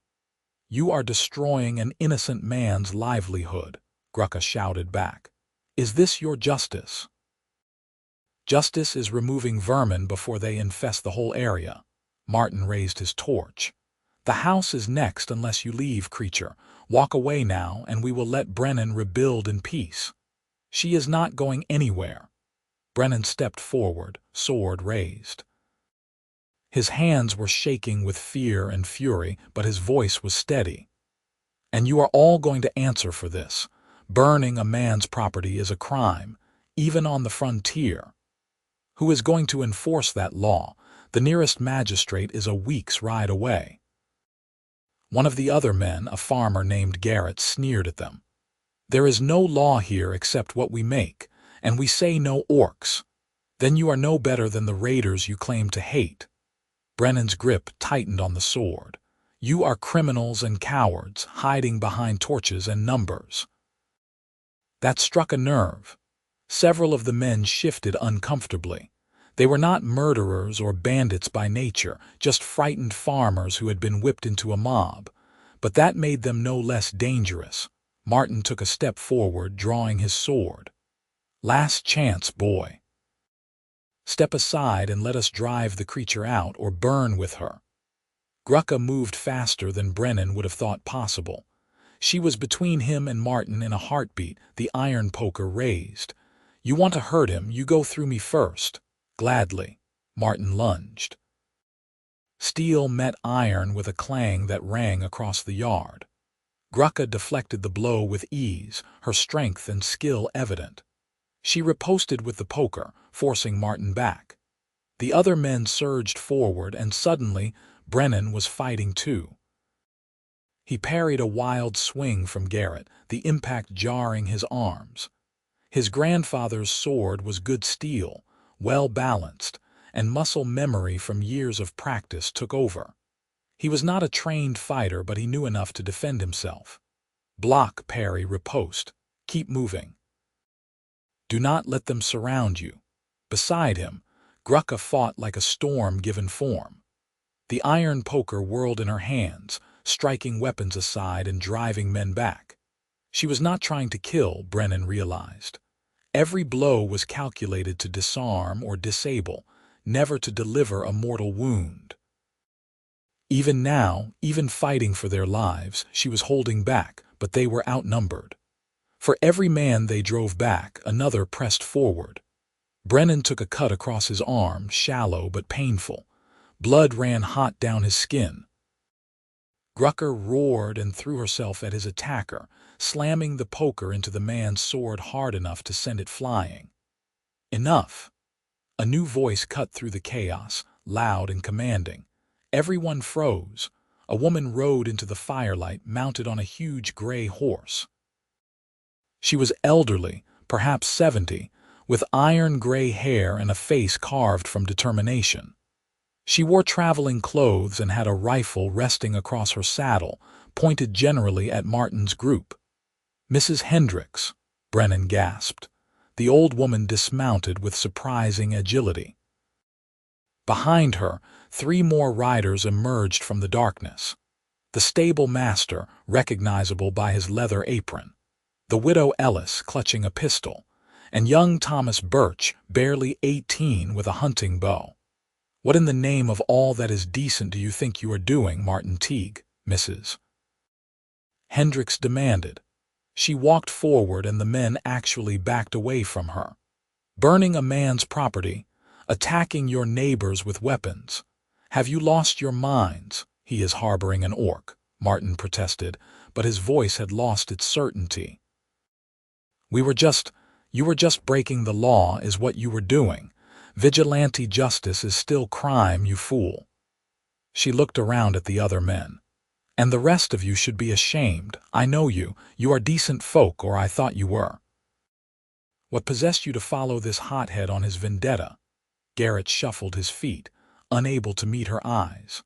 You are destroying an innocent man's livelihood, Grukka shouted back. Is this your justice? Justice is removing vermin before they infest the whole area. Martin raised his torch. The house is next unless you leave, creature. Walk away now, and we will let Brennan rebuild in peace. She is not going anywhere. Brennan stepped forward, sword raised. His hands were shaking with fear and fury, but his voice was steady. And you are all going to answer for this. Burning a man's property is a crime, even on the frontier. Who is going to enforce that law? The nearest magistrate is a week's ride away. One of the other men, a farmer named Garrett, sneered at them. There is no law here except what we make, and we say no orcs. Then you are no better than the raiders you claim to hate. Brennan's grip tightened on the sword. You are criminals and cowards, hiding behind torches and numbers. That struck a nerve. Several of the men shifted uncomfortably. They were not murderers or bandits by nature, just frightened farmers who had been whipped into a mob. But that made them no less dangerous. Martin took a step forward, drawing his sword. Last chance, boy. Step aside and let us drive the creature out or burn with her. Grukka moved faster than Brennan would have thought possible. She was between him and Martin in a heartbeat, the iron poker raised. You want to hurt him, you go through me first. Gladly. Martin lunged. Steel met iron with a clang that rang across the yard. Grukka deflected the blow with ease, her strength and skill evident. She riposted with the poker, forcing Martin back. The other men surged forward, and suddenly Brennan was fighting too. He parried a wild swing from Garrett, the impact jarring his arms. His grandfather's sword was good steel, well balanced, and muscle memory from years of practice took over. He was not a trained fighter, but he knew enough to defend himself. Block, parry, riposte. Keep moving. Do not let them surround you. Beside him, Grukka fought like a storm given form. The iron poker whirled in her hands, striking weapons aside and driving men back. She was not trying to kill, Brennan realized. Every blow was calculated to disarm or disable, never to deliver a mortal wound. Even now, even fighting for their lives, she was holding back, but they were outnumbered. For every man they drove back, another pressed forward. Brennan took a cut across his arm, shallow but painful. Blood ran hot down his skin. Grukka roared and threw herself at his attacker, slamming the poker into the man's sword hard enough to send it flying. Enough! A new voice cut through the chaos, loud and commanding. Everyone froze. A woman rode into the firelight, mounted on a huge gray horse. She was elderly, perhaps 70, with iron-gray hair and a face carved from determination. She wore traveling clothes and had a rifle resting across her saddle, pointed generally at Martin's group. "Mrs. Hendricks," Brennan gasped. The old woman dismounted with surprising agility. Behind her, 3 more riders emerged from the darkness. The stable master, recognizable by his leather apron. The widow Ellis, clutching a pistol. And young Thomas Birch, barely 18, with a hunting bow. "What in the name of all that is decent do you think you are doing, Martin Teague, Mrs. Hendricks demanded. She walked forward and the men actually backed away from her. "Burning a man's property, attacking your neighbors with weapons. Have you lost your minds? He is harboring an orc," Martin protested, but his voice had lost its certainty. You were just breaking the law is what you were doing. Vigilante justice is still crime, you fool." She looked around at the other men. "And the rest of you should be ashamed. I know you. You are decent folk, or I thought you were. What possessed you to follow this hothead on his vendetta?" Garrett shuffled his feet, unable to meet her eyes.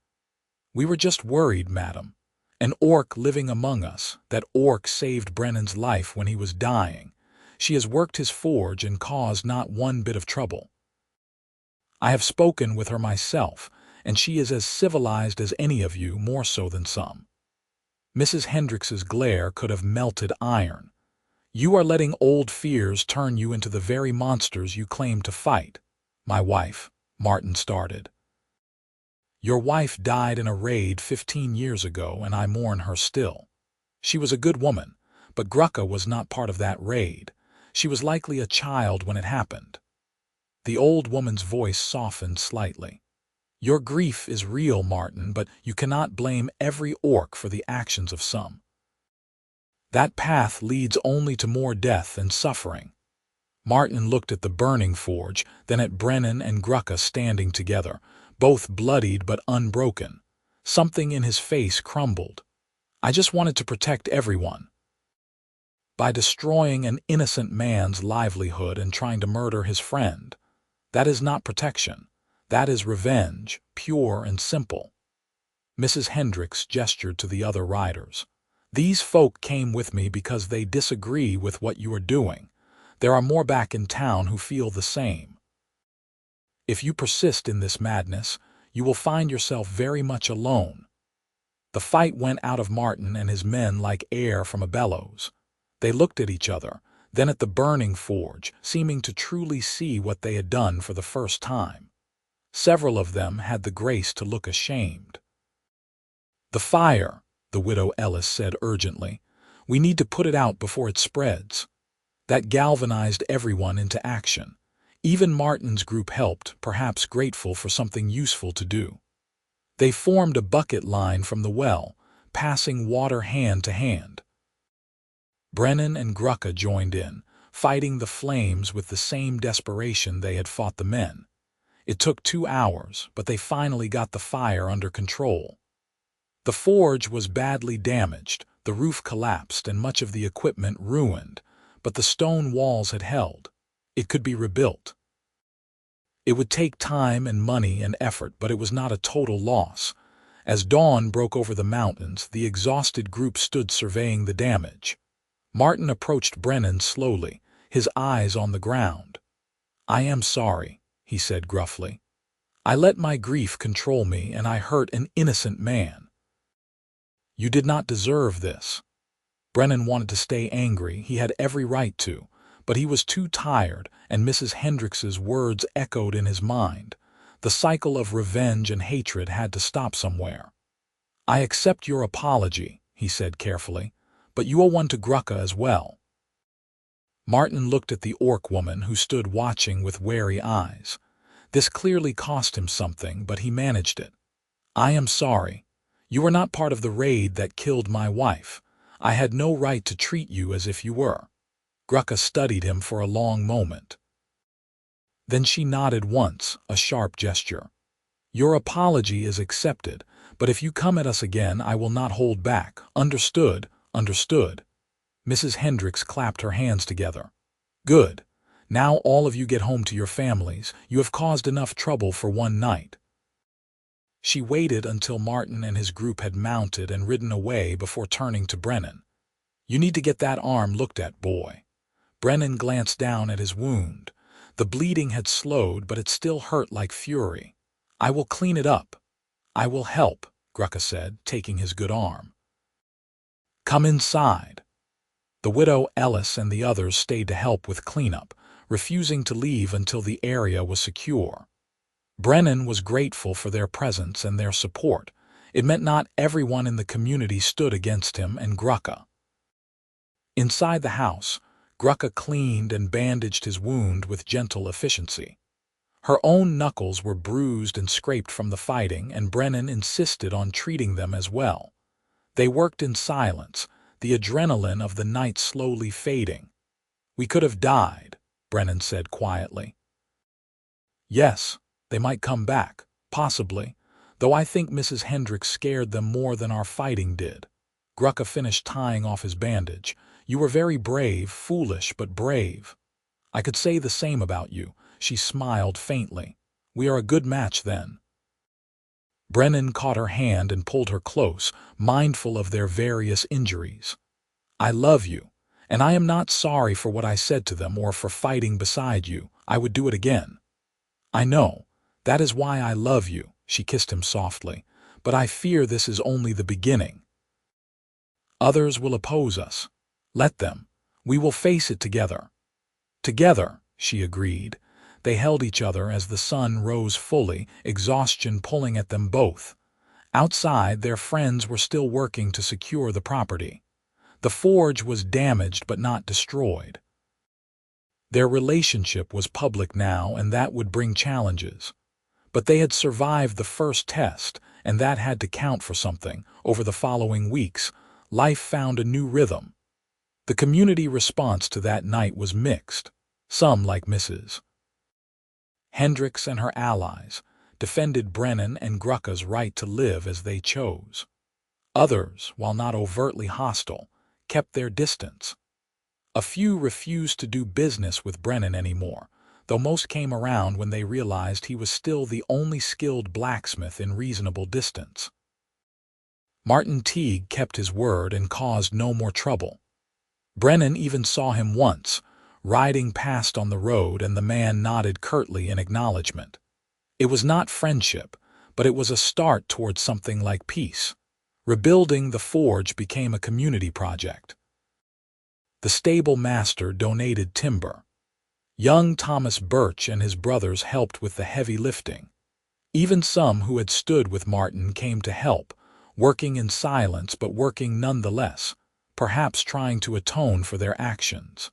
"We were just worried, madam. An orc living among us. That orc saved Brennan's life when he was dying. She has worked his forge and caused not one bit of trouble. I have spoken with her myself, and she is as civilized as any of you, more so than some." Mrs. Hendricks's glare could have melted iron. "You are letting old fears turn you into the very monsters you claim to fight." "My wife," Martin started. "Your wife died in a raid 15 years ago, and I mourn her still. She was a good woman, but Grukka was not part of that raid. She was likely a child when it happened." The old woman's voice softened slightly. "Your grief is real, Martin, but you cannot blame every orc for the actions of some. That path leads only to more death and suffering." Martin looked at the burning forge, then at Brennan and Grukka standing together, both bloodied but unbroken. Something in his face crumbled. "I just wanted to protect everyone. By destroying an innocent man's livelihood and trying to murder his friend. That is not protection. That is revenge, pure and simple." Mrs. Hendricks gestured to the other riders. "These folk came with me because they disagree with what you are doing. There are more back in town who feel the same. If you persist in this madness, you will find yourself very much alone." The fight went out of Martin and his men like air from a bellows. They looked at each other, then at the burning forge, seeming to truly see what they had done for the first time. Several of them had the grace to look ashamed. "The fire," the widow Ellis said urgently. "We need to put it out before it spreads." That galvanized everyone into action. Even Martin's group helped, perhaps grateful for something useful to do. They formed a bucket line from the well, passing water hand to hand. Brennan and Grukka joined in, fighting the flames with the same desperation they had fought the men. It took 2 hours, but they finally got the fire under control. The forge was badly damaged, the roof collapsed and much of the equipment ruined, but the stone walls had held. It could be rebuilt. It would take time and money and effort, but it was not a total loss. As dawn broke over the mountains, the exhausted group stood surveying the damage. Martin approached Brennan slowly, his eyes on the ground. "I am sorry," he said gruffly. "I let my grief control me, and I hurt an innocent man." "You did not deserve this." Brennan wanted to stay angry, he had every right to, but he was too tired, and Mrs. Hendricks's words echoed in his mind. The cycle of revenge and hatred had to stop somewhere. "I accept your apology," he said carefully, "but you owe one to Grukka as well." Martin looked at the orc woman who stood watching with wary eyes. This clearly cost him something, but he managed it. "I am sorry. You were not part of the raid that killed my wife. I had no right to treat you as if you were." Grukka studied him for a long moment. Then she nodded once, a sharp gesture. "Your apology is accepted, but if you come at us again, I will not hold back. Understood? Understood." Mrs. Hendricks clapped her hands together. "Good. Now all of you get home to your families. You have caused enough trouble for one night." She waited until Martin and his group had mounted and ridden away before turning to Brennan. "You need to get that arm looked at, boy." Brennan glanced down at his wound. The bleeding had slowed, but it still hurt like fury. "I will clean it up." "I will help," Grukka said, taking his good arm. "Come inside." The widow, Ellis, and the others stayed to help with cleanup, refusing to leave until the area was secure. Brennan was grateful for their presence and their support. It meant not everyone in the community stood against him and Grukka. Inside the house, Grukka cleaned and bandaged his wound with gentle efficiency. Her own knuckles were bruised and scraped from the fighting, and Brennan insisted on treating them as well. They worked in silence, the adrenaline of the night slowly fading. "We could have died," Brennan said quietly. "Yes, they might come back, possibly, though I think Mrs. Hendricks scared them more than our fighting did." Grukka finished tying off his bandage. "You were very brave, foolish but brave." "I could say the same about you," she smiled faintly. "We are a good match then." Brennan caught her hand and pulled her close, mindful of their various injuries. "I love you, and I am not sorry for what I said to them or for fighting beside you. I would do it again." "I know. That is why I love you," she kissed him softly, "but I fear this is only the beginning. Others will oppose us. Let them. We will face it together." "Together," she agreed. They held each other as the sun rose fully, exhaustion pulling at them both. Outside, their friends were still working to secure the property. The forge was damaged but not destroyed. Their relationship was public now, and that would bring challenges. But they had survived the first test, and that had to count for something. Over the following weeks, life found a new rhythm. The community response to that night was mixed. Some, like Mrs. Hendricks and her allies, defended Brennan and Grukka's right to live as they chose. Others, while not overtly hostile, kept their distance. A few refused to do business with Brennan anymore, though most came around when they realized he was still the only skilled blacksmith in reasonable distance. Martin Teague kept his word and caused no more trouble. Brennan even saw him once, riding past on the road, and the man nodded curtly in acknowledgement. It was not friendship, but it was a start towards something like peace. Rebuilding the forge became a community project. The stable master donated timber. Young Thomas Birch and his brothers helped with the heavy lifting. Even some who had stood with Martin came to help, working in silence but working nonetheless, perhaps trying to atone for their actions.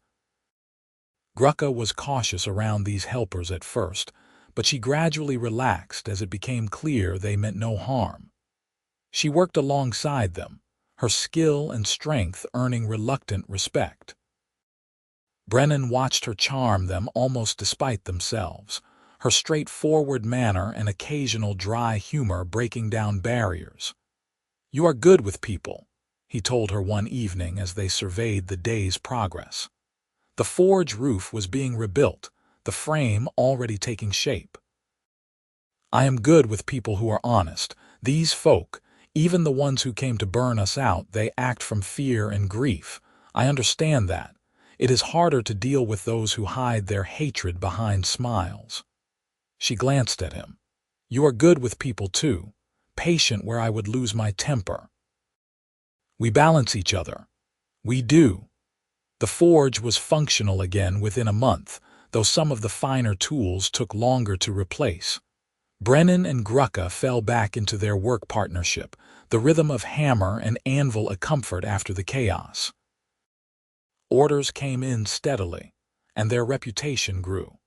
Grukka was cautious around these helpers at first, but she gradually relaxed as it became clear they meant no harm. She worked alongside them, her skill and strength earning reluctant respect. Brennan watched her charm them almost despite themselves, her straightforward manner and occasional dry humor breaking down barriers. "You are good with people," he told her one evening as they surveyed the day's progress. The forge roof was being rebuilt, the frame already taking shape. I am good with people who are honest. These folk, even the ones who came to burn us out, they act from fear and grief. I understand that. It is harder to deal with those who hide their hatred behind smiles." She glanced at him. "You are good with people too, patient where I would lose my temper. We balance each other." "We do." The forge was functional again within a month, though some of the finer tools took longer to replace. Brennan and Grukka fell back into their work partnership, the rhythm of hammer and anvil a comfort after the chaos. Orders came in steadily, and their reputation grew.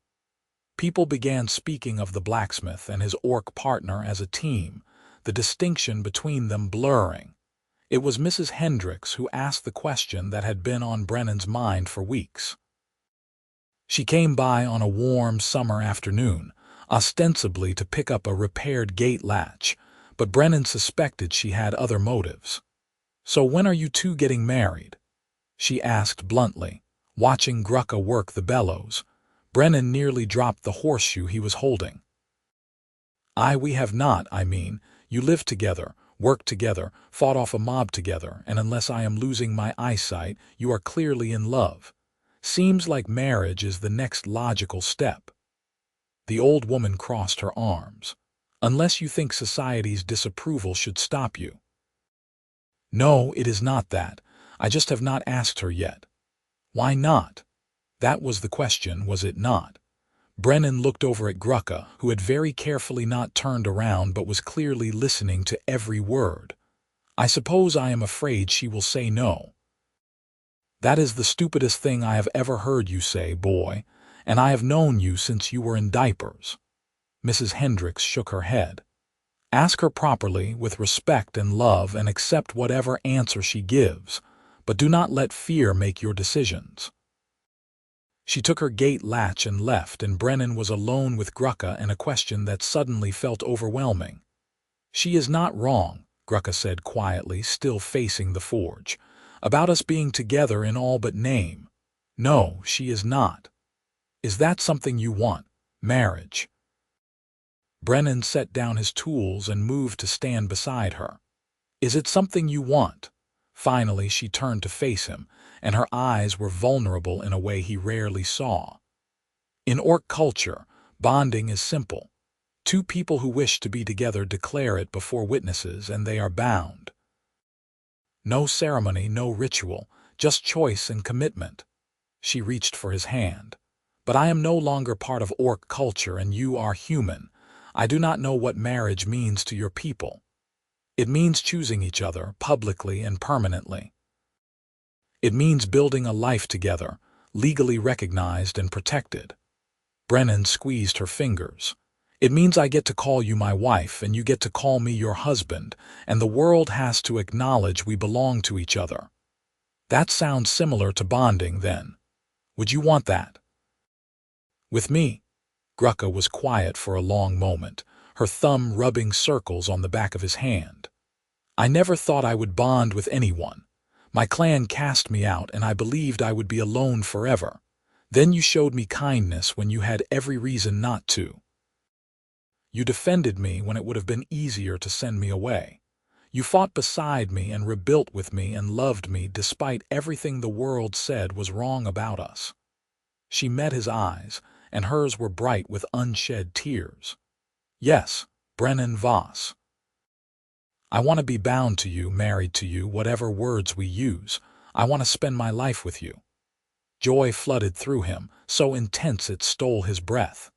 People began speaking of the blacksmith and his orc partner as a team, the distinction between them blurring. It was Mrs. Hendricks who asked the question that had been on Brennan's mind for weeks. She came by on a warm summer afternoon, ostensibly to pick up a repaired gate latch, but Brennan suspected she had other motives. "So when are you two getting married?" she asked bluntly, watching Grukka work the bellows. Brennan nearly dropped the horseshoe he was holding. We have not, you live together, worked together, fought off a mob together, and unless I am losing my eyesight, you are clearly in love. Seems like marriage is the next logical step." The old woman crossed her arms. "Unless you think society's disapproval should stop you." "No, it is not that. I just have not asked her yet." "Why not?" That was the question, was it not? Brennan looked over at Grukka, who had very carefully not turned around but was clearly listening to every word. "I suppose I am afraid she will say no." "That is the stupidest thing I have ever heard you say, boy, and I have known you since you were in diapers." Mrs. Hendricks shook her head. "Ask her properly, with respect and love, and accept whatever answer she gives, but do not let fear make your decisions." She took her gate latch and left, and Brennan was alone with Grukka and a question that suddenly felt overwhelming. "She is not wrong," Grukka said quietly, still facing the forge, "about us being together in all but name. No, she is not. Is that something you want? Marriage?" Brennan set down his tools and moved to stand beside her. "Is it something you want?" Finally, she turned to face him, and her eyes were vulnerable in a way he rarely saw. In orc culture, bonding is simple. Two people who wish to be together declare it before witnesses, and they are bound. No ceremony, no ritual, just choice and commitment. She reached for his hand. "But I am no longer part of orc culture, and you are human. I do not know what marriage means to your people." "It means choosing each other, publicly and permanently. It means building a life together, legally recognized and protected." Brennan squeezed her fingers. "It means I get to call you my wife, and you get to call me your husband, and the world has to acknowledge we belong to each other." "That sounds similar to bonding, then. Would you want that?" "With me?" Grukka was quiet for a long moment, her thumb rubbing circles on the back of his hand. "I never thought I would bond with anyone. My clan cast me out, and I believed I would be alone forever. Then you showed me kindness when you had every reason not to. You defended me when it would have been easier to send me away. You fought beside me and rebuilt with me and loved me despite everything the world said was wrong about us." She met his eyes, and hers were bright with unshed tears. "Yes, Brennan Voss. I want to be bound to you, married to you, whatever words we use. I want to spend my life with you." Joy flooded through him, so intense it stole his breath.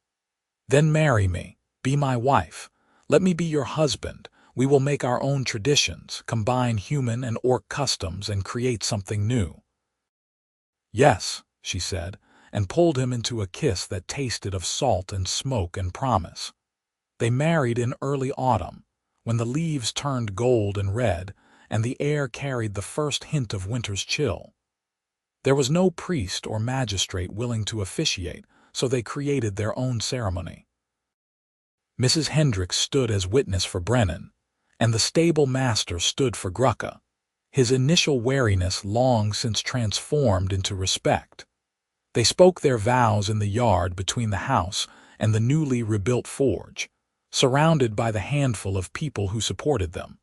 "Then marry me. Be my wife. Let me be your husband. We will make our own traditions, combine human and orc customs, and create something new." "Yes," she said, and pulled him into a kiss that tasted of salt and smoke and promise. They married in early autumn, when the leaves turned gold and red, and the air carried the first hint of winter's chill. There was no priest or magistrate willing to officiate, so they created their own ceremony. Mrs. Hendricks stood as witness for Brennan, and the stable master stood for Grukka, his initial wariness long since transformed into respect. They spoke their vows in the yard between the house and the newly rebuilt forge, surrounded by the handful of people who supported them.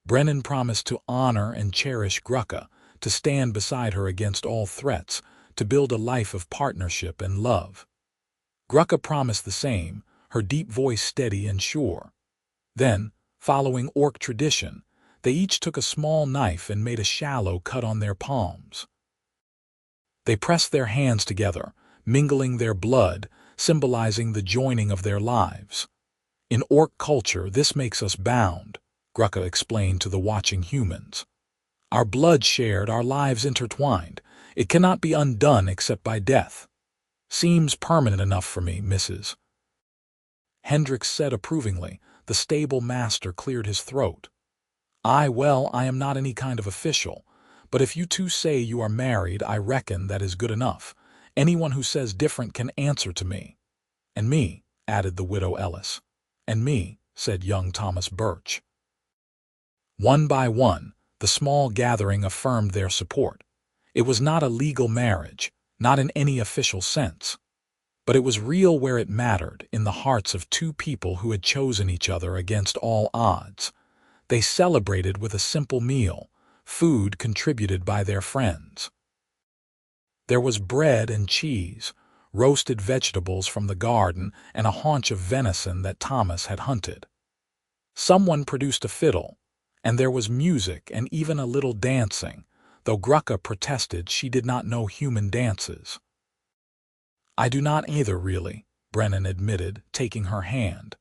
Brennan promised to honor and cherish Grukka, to stand beside her against all threats, to build a life of partnership and love. Grukka promised the same, her deep voice steady and sure. Then, following orc tradition, they each took a small knife and made a shallow cut on their palms. They pressed their hands together, mingling their blood, symbolizing the joining of their lives. In orc culture, this makes us bound, Grukka explained to the watching humans. Our blood shared, our lives intertwined. It cannot be undone except by death. Seems permanent enough for me, Mrs. Hendricks said approvingly. The stable master cleared his throat. I am not any kind of official, but if you two say you are married, I reckon that is good enough. Anyone who says different can answer to me. And me, added the widow Ellis. And me, said young Thomas Birch. One by one, the small gathering affirmed their support. It was not a legal marriage, not in any official sense. But it was real where it mattered, in the hearts of two people who had chosen each other against all odds. They celebrated with a simple meal, food contributed by their friends. There was bread and cheese, roasted vegetables from the garden, and a haunch of venison that Thomas had hunted. Someone produced a fiddle, and there was music and even a little dancing, though Grukka protested she did not know human dances. I do not either, really, Brennan admitted, taking her hand.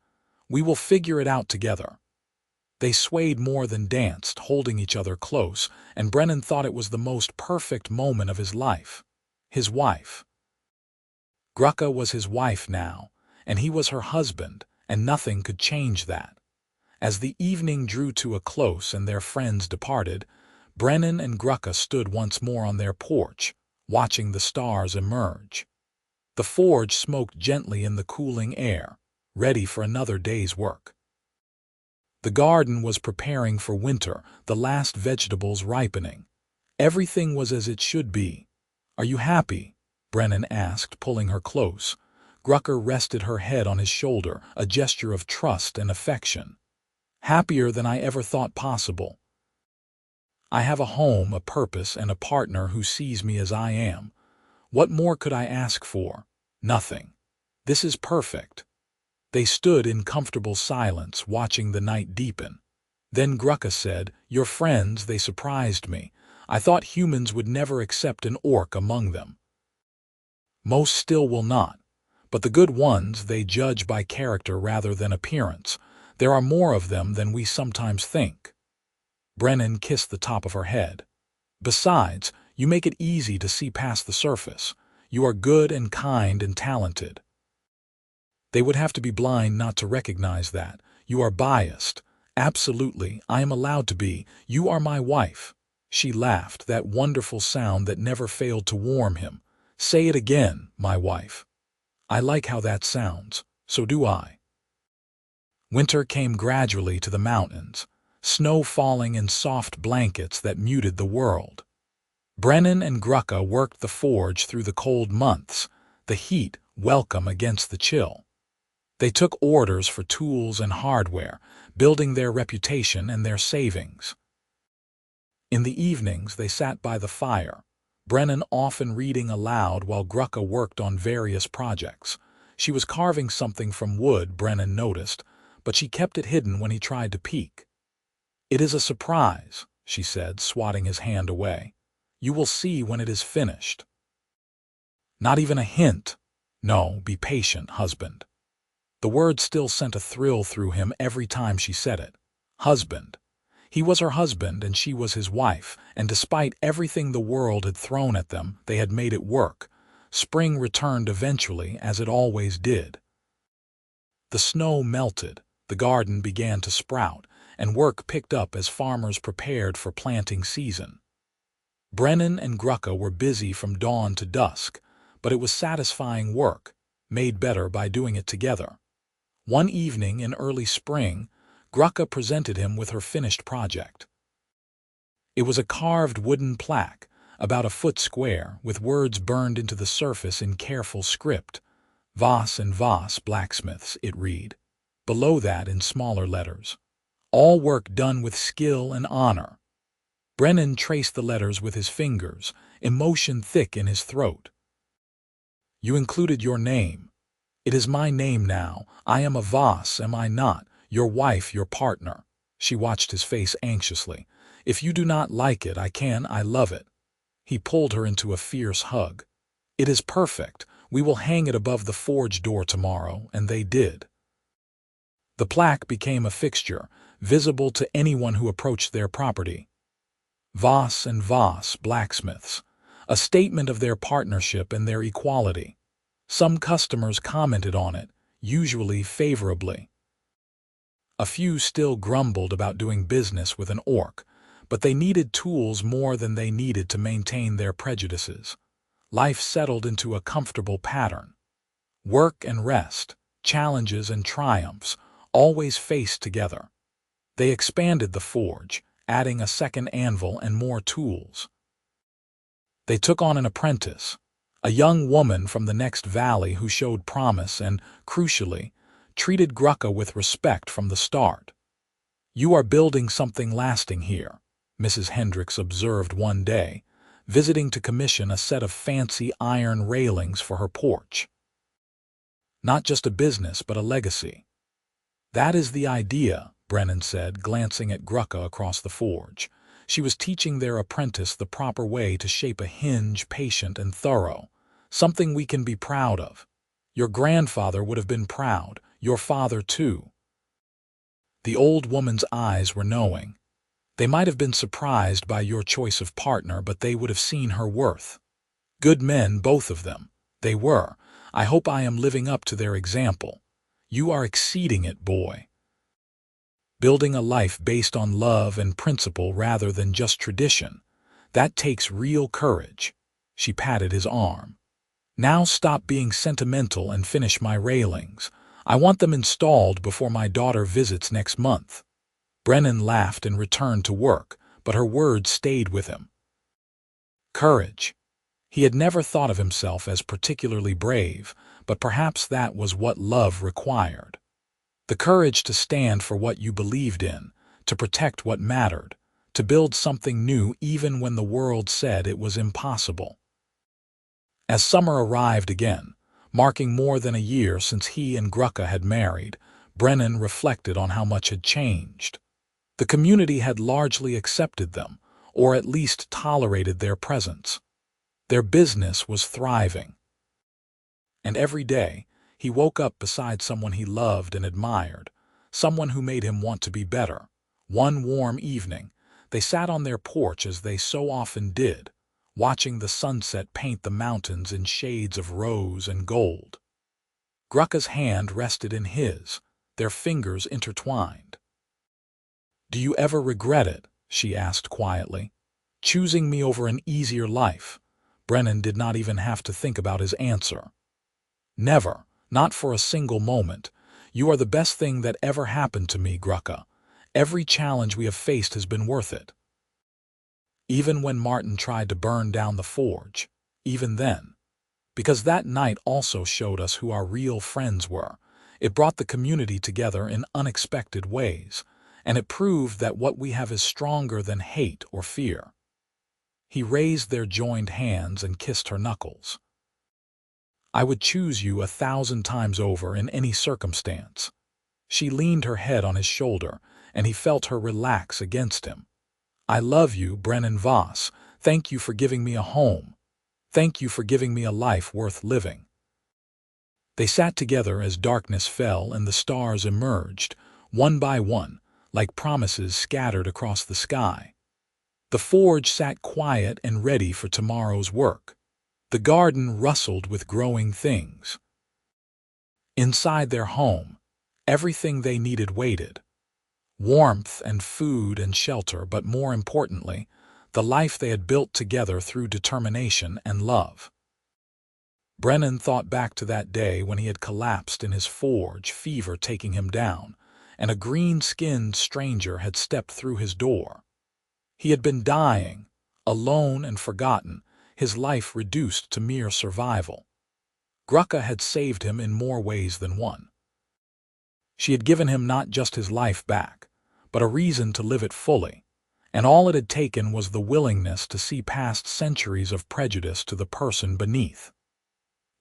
We will figure it out together. They swayed more than danced, holding each other close, and Brennan thought it was the most perfect moment of his life. His wife. Grukka was his wife now, and he was her husband, and nothing could change that. As the evening drew to a close and their friends departed, Brennan and Grukka stood once more on their porch, watching the stars emerge. The forge smoked gently in the cooling air, ready for another day's work. The garden was preparing for winter, the last vegetables ripening. Everything was as it should be. Are you happy? Brennan asked, pulling her close. Grukka rested her head on his shoulder, a gesture of trust and affection. Happier than I ever thought possible. I have a home, a purpose, and a partner who sees me as I am. What more could I ask for? Nothing. This is perfect. They stood in comfortable silence, watching the night deepen. Then Grukka said, Your friends, they surprised me. I thought humans would never accept an orc among them. Most still will not. But the good ones, they judge by character rather than appearance. There are more of them than we sometimes think. Brennan kissed the top of her head. Besides, you make it easy to see past the surface. You are good and kind and talented. They would have to be blind not to recognize that. You are biased. Absolutely, I am allowed to be. You are my wife. She laughed, that wonderful sound that never failed to warm him. Say it again, my wife. I like how that sounds. So do I. Winter came gradually to the mountains, snow falling in soft blankets that muted the world. Brennan and Grukka worked the forge through the cold months, the heat welcome against the chill. They took orders for tools and hardware, building their reputation and their savings. In the evenings they sat by the fire, Brennan often reading aloud while Grukka worked on various projects. She was carving something from wood, Brennan noticed, but she kept it hidden when he tried to peek. It is a surprise, she said, swatting his hand away. You will see when it is finished. Not even a hint. No, be patient, husband. The word still sent a thrill through him every time she said it. Husband. He was her husband and she was his wife, and despite everything the world had thrown at them, they had made it work. Spring returned eventually, as it always did. The snow melted, the garden began to sprout, and work picked up as farmers prepared for planting season. Brennan and Grukka were busy from dawn to dusk, but it was satisfying work, made better by doing it together. One evening in early spring, Grukka presented him with her finished project. It was a carved wooden plaque, about a foot square, with words burned into the surface in careful script. Voss and Voss, blacksmiths, it read. Below that, in smaller letters, all work done with skill and honor. Brennan traced the letters with his fingers, emotion thick in his throat. You included your name. It is my name now. I am a Voss, am I not? Your wife, your partner. She watched his face anxiously. If you do not like it, I love it. He pulled her into a fierce hug. It is perfect. We will hang it above the forge door tomorrow, and they did. The plaque became a fixture, visible to anyone who approached their property. Voss and Voss, blacksmiths, a statement of their partnership and their equality. Some customers commented on it, usually favorably. A few still grumbled about doing business with an orc, but they needed tools more than they needed to maintain their prejudices. Life settled into a comfortable pattern. Work and rest, challenges and triumphs, always faced together. They expanded the forge, adding a second anvil and more tools. They took on an apprentice, a young woman from the next valley who showed promise and, crucially, treated Grukka with respect from the start. You are building something lasting here, Mrs. Hendricks observed one day, visiting to commission a set of fancy iron railings for her porch. Not just a business, but a legacy. That is the idea, Brennan said, glancing at Grukka across the forge. She was teaching their apprentice the proper way to shape a hinge, patient and thorough, something we can be proud of. Your grandfather would have been proud, your father too. The old woman's eyes were knowing. They might have been surprised by your choice of partner, but they would have seen her worth. Good men, both of them. They were. I hope I am living up to their example. You are exceeding it, boy. Building a life based on love and principle rather than just tradition. That takes real courage. She patted his arm. Now stop being sentimental and finish my railings. I want them installed before my daughter visits next month. Brennan laughed and returned to work, but her words stayed with him. Courage. He had never thought of himself as particularly brave, but perhaps that was what love required. The courage to stand for what you believed in, to protect what mattered, to build something new even when the world said it was impossible. As summer arrived again, marking more than a year since he and Grukka had married, Brennan reflected on how much had changed. The community had largely accepted them, or at least tolerated their presence. Their business was thriving. And every day, he woke up beside someone he loved and admired, someone who made him want to be better. One warm evening, they sat on their porch as they so often did, watching the sunset paint the mountains in shades of rose and gold. Grukka's hand rested in his, their fingers intertwined. Do you ever regret it? She asked quietly. Choosing me over an easier life. Brennan did not even have to think about his answer. Never, not for a single moment. You are the best thing that ever happened to me, Grukka. Every challenge we have faced has been worth it. Even when Martin tried to burn down the forge, even then. Because that night also showed us who our real friends were. It brought the community together in unexpected ways, and it proved that what we have is stronger than hate or fear. He raised their joined hands and kissed her knuckles. I would choose you 1,000 times over in any circumstance. She leaned her head on his shoulder, and he felt her relax against him. I love you, Brennan Voss. Thank you for giving me a home. Thank you for giving me a life worth living. They sat together as darkness fell and the stars emerged, one by one, like promises scattered across the sky. The forge sat quiet and ready for tomorrow's work. The garden rustled with growing things. Inside their home, everything they needed waited. Warmth and food and shelter, but more importantly, the life they had built together through determination and love. Brennan thought back to that day when he had collapsed in his forge, fever taking him down, and a green-skinned stranger had stepped through his door. He had been dying, alone and forgotten, his life reduced to mere survival. Grukka had saved him in more ways than one. She had given him not just his life back, but a reason to live it fully, and all it had taken was the willingness to see past centuries of prejudice to the person beneath.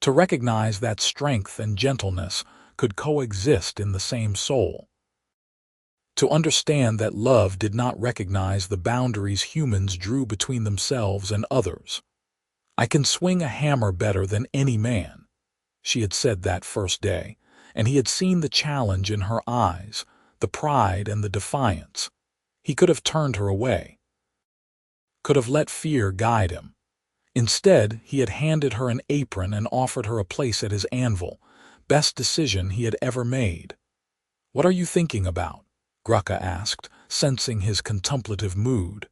To recognize that strength and gentleness could coexist in the same soul. To understand that love did not recognize the boundaries humans drew between themselves and others. "I can swing a hammer better than any man," she had said that first day, and he had seen the challenge in her eyes, the pride and the defiance. He could have turned her away, could have let fear guide him. Instead, he had handed her an apron and offered her a place at his anvil, best decision he had ever made. "What are you thinking about?" Grukka asked, sensing his contemplative mood.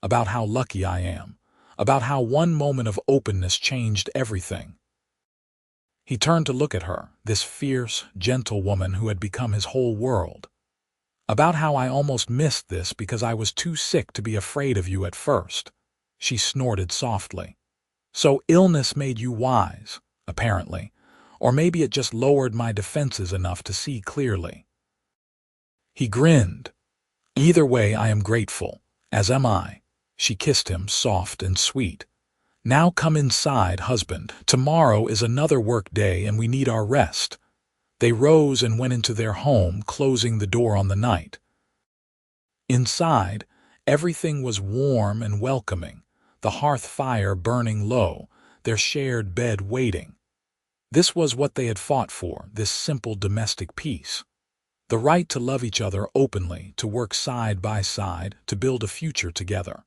"About how lucky I am, about how one moment of openness changed everything." He turned to look at her, this fierce, gentle woman who had become his whole world. "About how I almost missed this because I was too sick to be afraid of you at first," she snorted softly. "So illness made you wise, apparently, or maybe it just lowered my defenses enough to see clearly." He grinned. "Either way, I am grateful, as am I." She kissed him, soft and sweet. "Now come inside, husband. Tomorrow is another work day and we need our rest." They rose and went into their home, closing the door on the night. Inside, everything was warm and welcoming, the hearth fire burning low, their shared bed waiting. This was what they had fought for, this simple domestic peace. The right to love each other openly, to work side by side, to build a future together.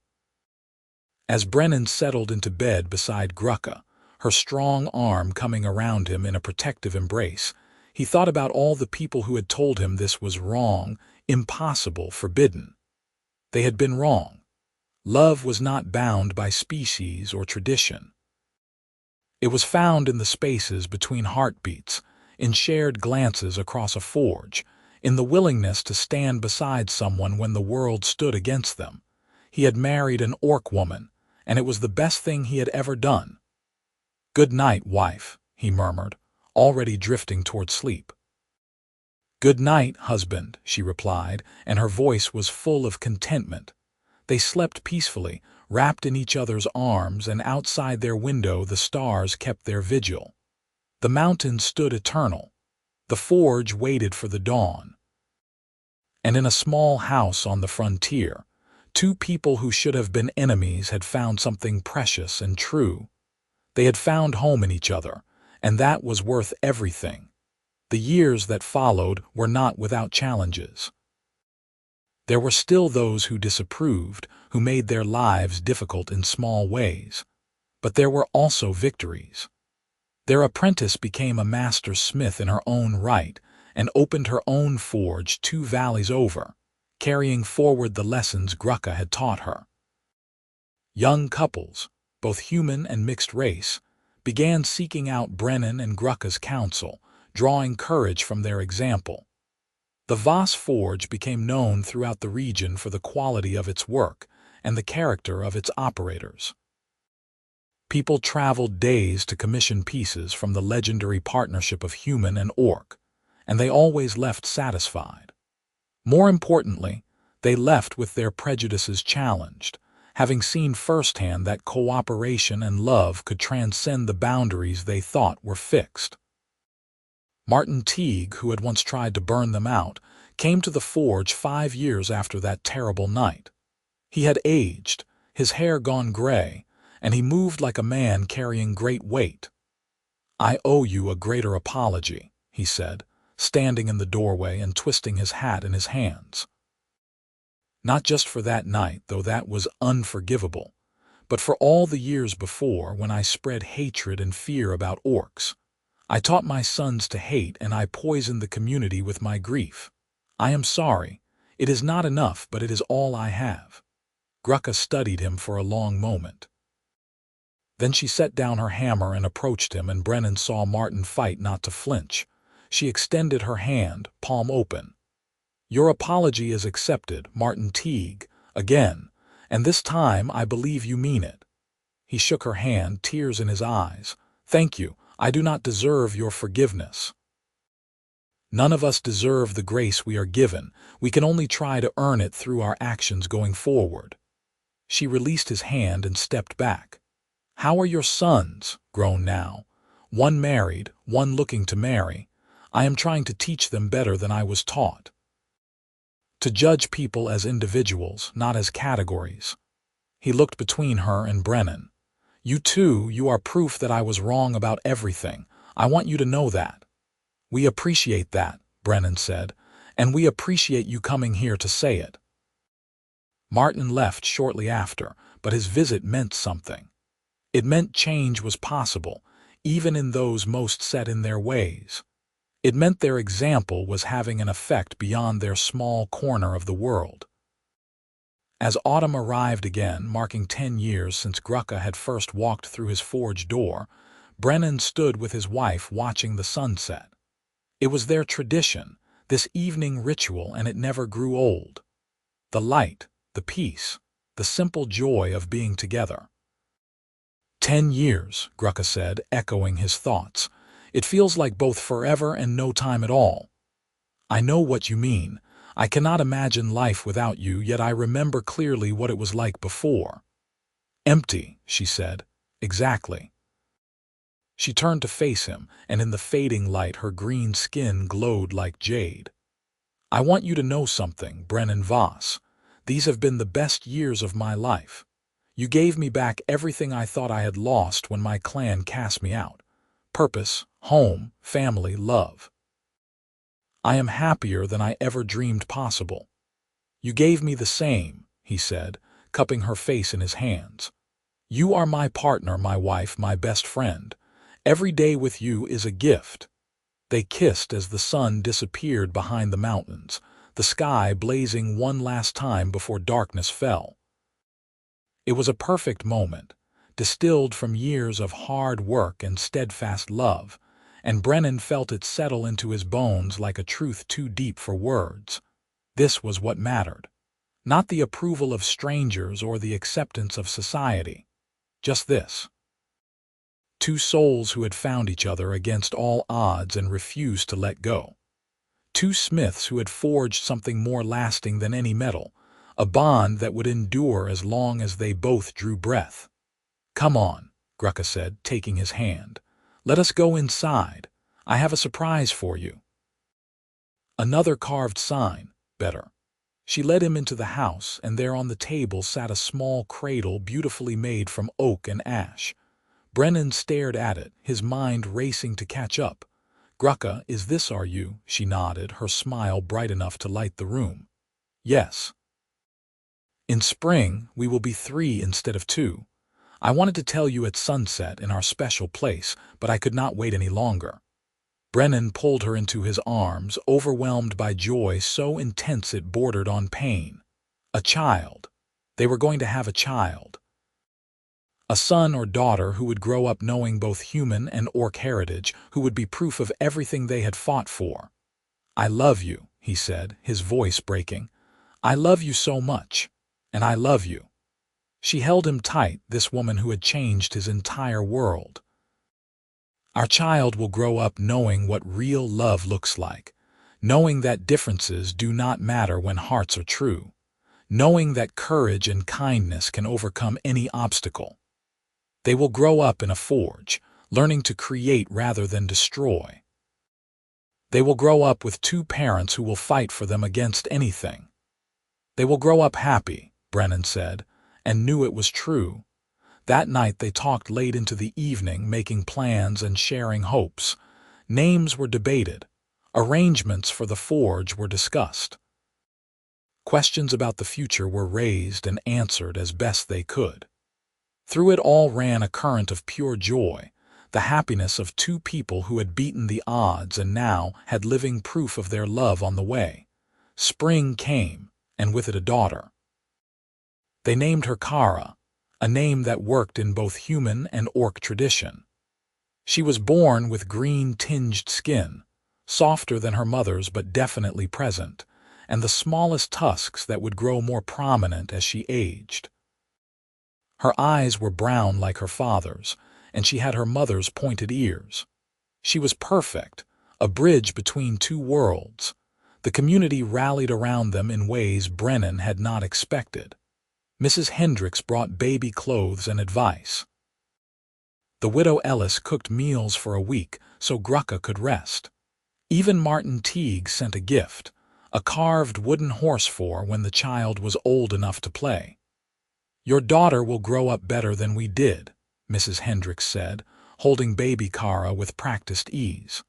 As Brennan settled into bed beside Grukka, her strong arm coming around him in a protective embrace, he thought about all the people who had told him this was wrong, impossible, forbidden. They had been wrong. Love was not bound by species or tradition. It was found in the spaces between heartbeats, in shared glances across a forge, in the willingness to stand beside someone when the world stood against them. He had married an orc woman, and it was the best thing he had ever done. "Good night, wife," he murmured, already drifting toward sleep. "Good night, husband," she replied, and her voice was full of contentment. They slept peacefully, wrapped in each other's arms, and outside their window the stars kept their vigil. The mountains stood eternal. The forge waited for the dawn. And in a small house on the frontier, two people who should have been enemies had found something precious and true. They had found home in each other, and that was worth everything. The years that followed were not without challenges. There were still those who disapproved, who made their lives difficult in small ways. But there were also victories. Their apprentice became a master smith in her own right and opened her own forge 2 valleys over, carrying forward the lessons Grukka had taught her. Young couples, both human and mixed race, began seeking out Brennan and Grukka's counsel, drawing courage from their example. The Voss forge became known throughout the region for the quality of its work and the character of its operators. People traveled days to commission pieces from the legendary partnership of human and orc, and they always left satisfied. More importantly, they left with their prejudices challenged, having seen firsthand that cooperation and love could transcend the boundaries they thought were fixed. Martin Teague, who had once tried to burn them out, came to the forge 5 years after that terrible night. He had aged, his hair gone gray, and he moved like a man carrying great weight. "I owe you a greater apology," he said, standing in the doorway and twisting his hat in his hands. Not just for that night, though that was unforgivable, but for all the years before when I spread hatred and fear about orcs. I taught my sons to hate, and I poisoned the community with my grief. I am sorry. It is not enough, but it is all I have." Grukka studied him for a long moment. Then she set down her hammer and approached him, and Brennan saw Martin fight not to flinch. She extended her hand, palm open. "Your apology is accepted, Martin Teague, again, and this time I believe you mean it." He shook her hand, tears in his eyes. "Thank you. I do not deserve your forgiveness." None of us deserve the grace we are given. We can only try to earn it through our actions going forward. She released his hand and stepped back. How are your sons, grown now? One married, one looking to marry. I am trying to teach them better than I was taught. To judge people as individuals, not as categories. He looked between her and Brennan. You too, you are proof that I was wrong about everything. I want you to know that. We appreciate that, Brennan said, and we appreciate you coming here to say it. Martin left shortly after, but his visit meant something. It meant change was possible, even in those most set in their ways. It meant their example was having an effect beyond their small corner of the world. As autumn arrived again, marking 10 years since Grukka had first walked through his forge door, Brennan stood with his wife watching the sunset. It was their tradition, this evening ritual, and it never grew old. The light, the peace, the simple joy of being together. 10 years, Grukka said, echoing his thoughts. It feels like both forever and no time at all. I know what you mean. I cannot imagine life without you, yet I remember clearly what it was like before. Empty, she said. Exactly. She turned to face him, and in the fading light her green skin glowed like jade. I want you to know something, Brennan Voss. These have been the best years of my life. You gave me back everything I thought I had lost when my clan cast me out. Purpose, home, family, love. I am happier than I ever dreamed possible. You gave me the same, he said, cupping her face in his hands. You are my partner, my wife, my best friend. Every day with you is a gift. They kissed as the sun disappeared behind the mountains, the sky blazing one last time before darkness fell. It was a perfect moment, distilled from years of hard work and steadfast love, and Brennan felt it settle into his bones like a truth too deep for words. This was what mattered. Not the approval of strangers or the acceptance of society. Just this. Two souls who had found each other against all odds and refused to let go. Two smiths who had forged something more lasting than any metal, a bond that would endure as long as they both drew breath. Come on, Grukka said, taking his hand. Let us go inside. I have a surprise for you. Another carved sign, better. She led him into the house, and there on the table sat a small cradle beautifully made from oak and ash. Brennan stared at it, his mind racing to catch up. Grukka, is this are you? She nodded, her smile bright enough to light the room. Yes. In spring, we will be 3 instead of 2. I wanted to tell you at sunset in our special place, but I could not wait any longer. Brennan pulled her into his arms, overwhelmed by joy so intense it bordered on pain. A child. They were going to have a child. A son or daughter who would grow up knowing both human and orc heritage, who would be proof of everything they had fought for. I love you, he said, his voice breaking. I love you so much. And I love you. She held him tight, this woman who had changed his entire world. Our child will grow up knowing what real love looks like, knowing that differences do not matter when hearts are true, knowing that courage and kindness can overcome any obstacle. They will grow up in a forge, learning to create rather than destroy. They will grow up with 2 parents who will fight for them against anything. They will grow up happy, Brennan said, and knew it was true. That night they talked late into the evening, making plans and sharing hopes. Names were debated. Arrangements for the forge were discussed. Questions about the future were raised and answered as best they could. Through it all ran a current of pure joy, the happiness of 2 people who had beaten the odds and now had living proof of their love on the way. Spring came, and with it a daughter. They named her Kara, a name that worked in both human and orc tradition. She was born with green-tinged skin, softer than her mother's but definitely present, and the smallest tusks that would grow more prominent as she aged. Her eyes were brown like her father's, and she had her mother's pointed ears. She was perfect, a bridge between two worlds. The community rallied around them in ways Brennan had not expected. Mrs. Hendricks brought baby clothes and advice. The widow Ellis cooked meals for a week so Grukka could rest. Even Martin Teague sent a gift, a carved wooden horse for when the child was old enough to play. "Your daughter will grow up better than we did," Mrs. Hendricks said, holding baby Kara with practiced ease.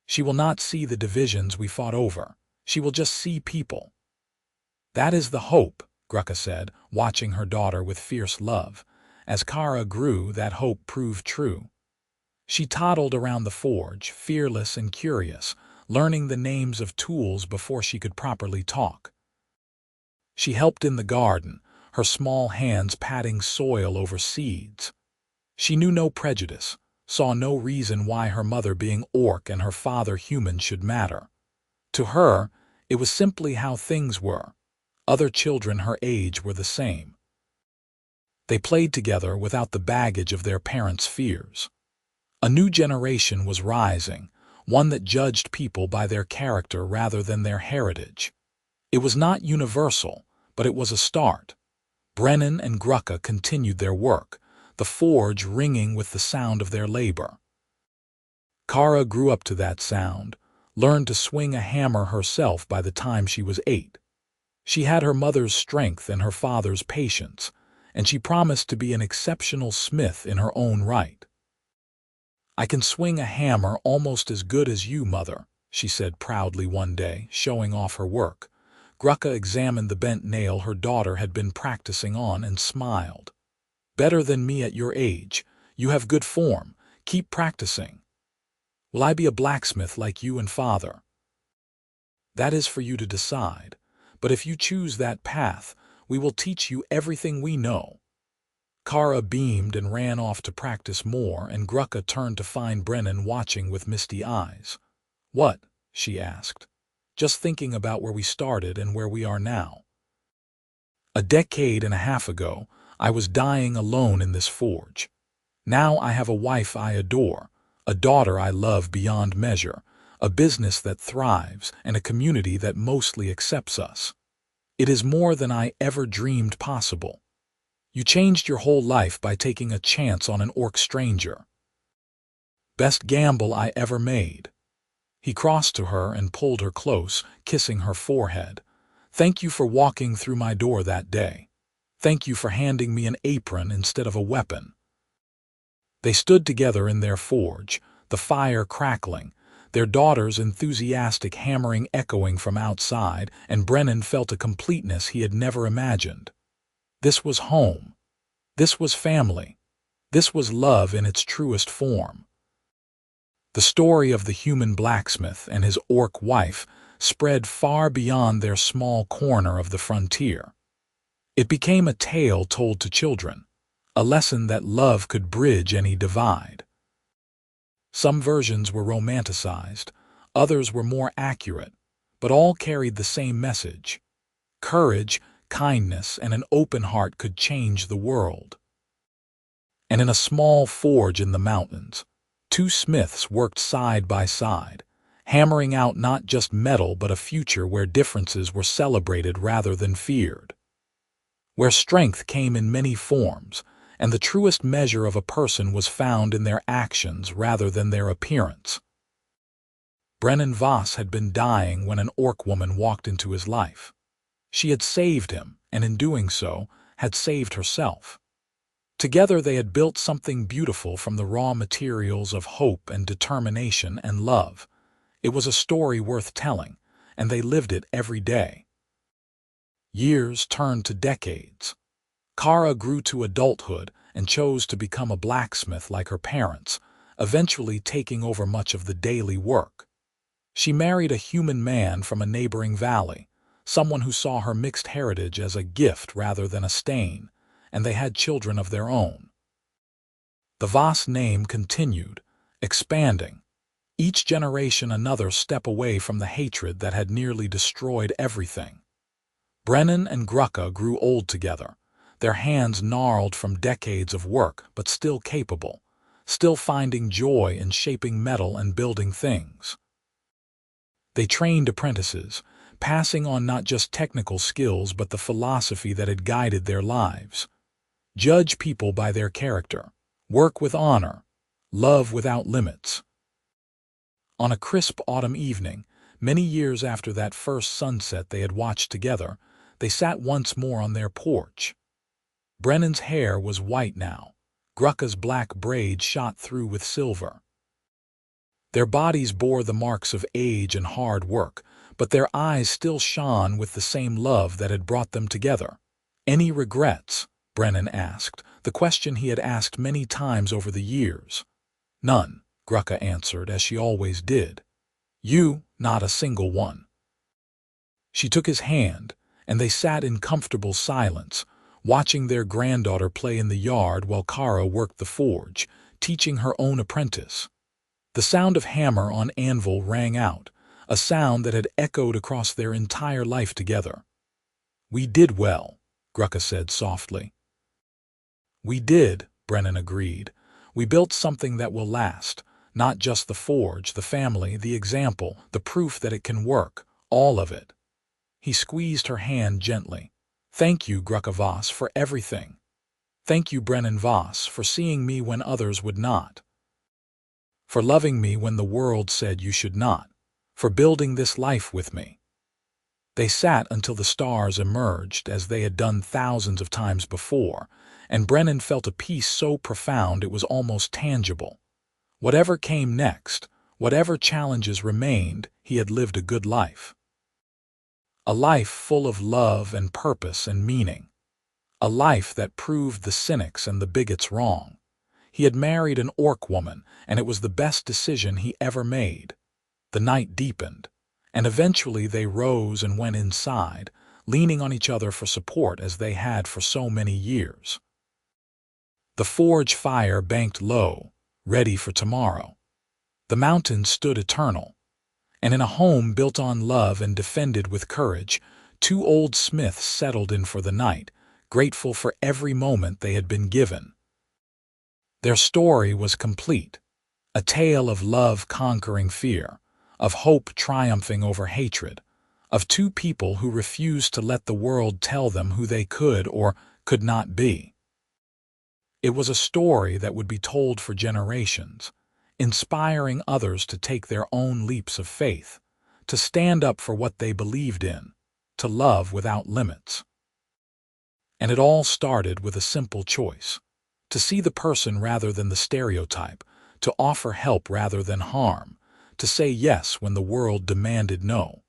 "She will not see the divisions we fought over. She will just see people." "That is the hope," Grukka said, watching her daughter with fierce love. As Kara grew, that hope proved true. She toddled around the forge, fearless and curious, learning the names of tools before she could properly talk. She helped in the garden, her small hands patting soil over seeds. She knew no prejudice, saw no reason why her mother being orc and her father human should matter. To her, it was simply how things were. Other children her age were the same. They played together without the baggage of their parents' fears. A new generation was rising, one that judged people by their character rather than their heritage. It was not universal, but it was a start. Brennan and Grukka continued their work, the forge ringing with the sound of their labor. Kara grew up to that sound, learned to swing a hammer herself by the time she was 8. She had her mother's strength and her father's patience, and she promised to be an exceptional smith in her own right. "I can swing a hammer almost as good as you, Mother," she said proudly one day, showing off her work. Grukka examined the bent nail her daughter had been practicing on and smiled. "Better than me at your age. You have good form. Keep practicing." "Will I be a blacksmith like you and Father?" "That is for you to decide. But if you choose that path, we will teach you everything we know." Kara beamed and ran off to practice more, and Grukka turned to find Brennan watching with misty eyes. "What?" she asked. "Just thinking about where we started and where we are now. A decade and a half ago, I was dying alone in this forge. Now I have a wife I adore, a daughter I love beyond measure, a business that thrives, and a community that mostly accepts us. It is more than I ever dreamed possible. You changed your whole life by taking a chance on an orc stranger. Best gamble I ever made." He crossed to her and pulled her close, kissing her forehead. "Thank you for walking through my door that day. Thank you for handing me an apron instead of a weapon." They stood together in their forge, the fire crackling, their daughter's enthusiastic hammering echoing from outside, and Brennan felt a completeness he had never imagined. This was home. This was family. This was love in its truest form. The story of the human blacksmith and his orc wife spread far beyond their small corner of the frontier. It became a tale told to children, a lesson that love could bridge any divide. Some versions were romanticized, others were more accurate, but all carried the same message. Courage, kindness, and an open heart could change the world. And in a small forge in the mountains, two smiths worked side by side, hammering out not just metal but a future where differences were celebrated rather than feared. Where strength came in many forms, and the truest measure of a person was found in their actions rather than their appearance. Brennan Voss had been dying when an orc woman walked into his life. She had saved him, and in doing so, had saved herself. Together they had built something beautiful from the raw materials of hope and determination and love. It was a story worth telling, and they lived it every day. Years turned to decades. Kara grew to adulthood and chose to become a blacksmith like her parents, eventually taking over much of the daily work. She married a human man from a neighboring valley, someone who saw her mixed heritage as a gift rather than a stain, and they had children of their own. The Voss name continued, expanding, each generation another step away from the hatred that had nearly destroyed everything. Brennan and Grukka grew old together, their hands gnarled from decades of work but still capable, still finding joy in shaping metal and building things. They trained apprentices, passing on not just technical skills but the philosophy that had guided their lives. Judge people by their character, work with honor, love without limits. On a crisp autumn evening, many years after that first sunset they had watched together, they sat once more on their porch. Brennan's hair was white now. Grukka's black braid shot through with silver. Their bodies bore the marks of age and hard work, but their eyes still shone with the same love that had brought them together. "Any regrets?" Brennan asked, the question he had asked many times over the years. "None," Grukka answered, as she always did. "You, not a single one." She took his hand, and they sat in comfortable silence, watching their granddaughter play in the yard while Kara worked the forge, teaching her own apprentice. The sound of hammer on anvil rang out, a sound that had echoed across their entire life together. "We did well," Grukka said softly. "We did," Brennan agreed. "We built something that will last, not just the forge, the family, the example, the proof that it can work, all of it." He squeezed her hand gently. "Thank you, Grukka Voss, for everything. Thank you, Brennan Voss, for seeing me when others would not. For loving me when the world said you should not. For building this life with me." They sat until the stars emerged, as they had done thousands of times before, and Brennan felt a peace so profound it was almost tangible. Whatever came next, whatever challenges remained, he had lived a good life. A life full of love and purpose and meaning. A life that proved the cynics and the bigots wrong. He had married an orc woman, and it was the best decision he ever made. The night deepened, and eventually they rose and went inside, leaning on each other for support as they had for so many years. The forge fire banked low, ready for tomorrow. The mountains stood eternal. And in a home built on love and defended with courage, two old smiths settled in for the night, grateful for every moment they had been given. Their story was complete, a tale of love conquering fear, of hope triumphing over hatred, of two people who refused to let the world tell them who they could or could not be. It was a story that would be told for generations, inspiring others to take their own leaps of faith, to stand up for what they believed in, to love without limits. And it all started with a simple choice: to see the person rather than the stereotype, to offer help rather than harm, to say yes when the world demanded no.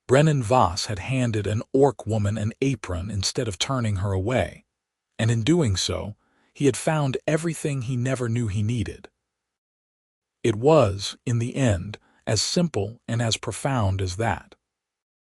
Brennan Voss had handed an orc woman an apron instead of turning her away, and in doing so, he had found everything he never knew he needed. It was, in the end, as simple and as profound as that.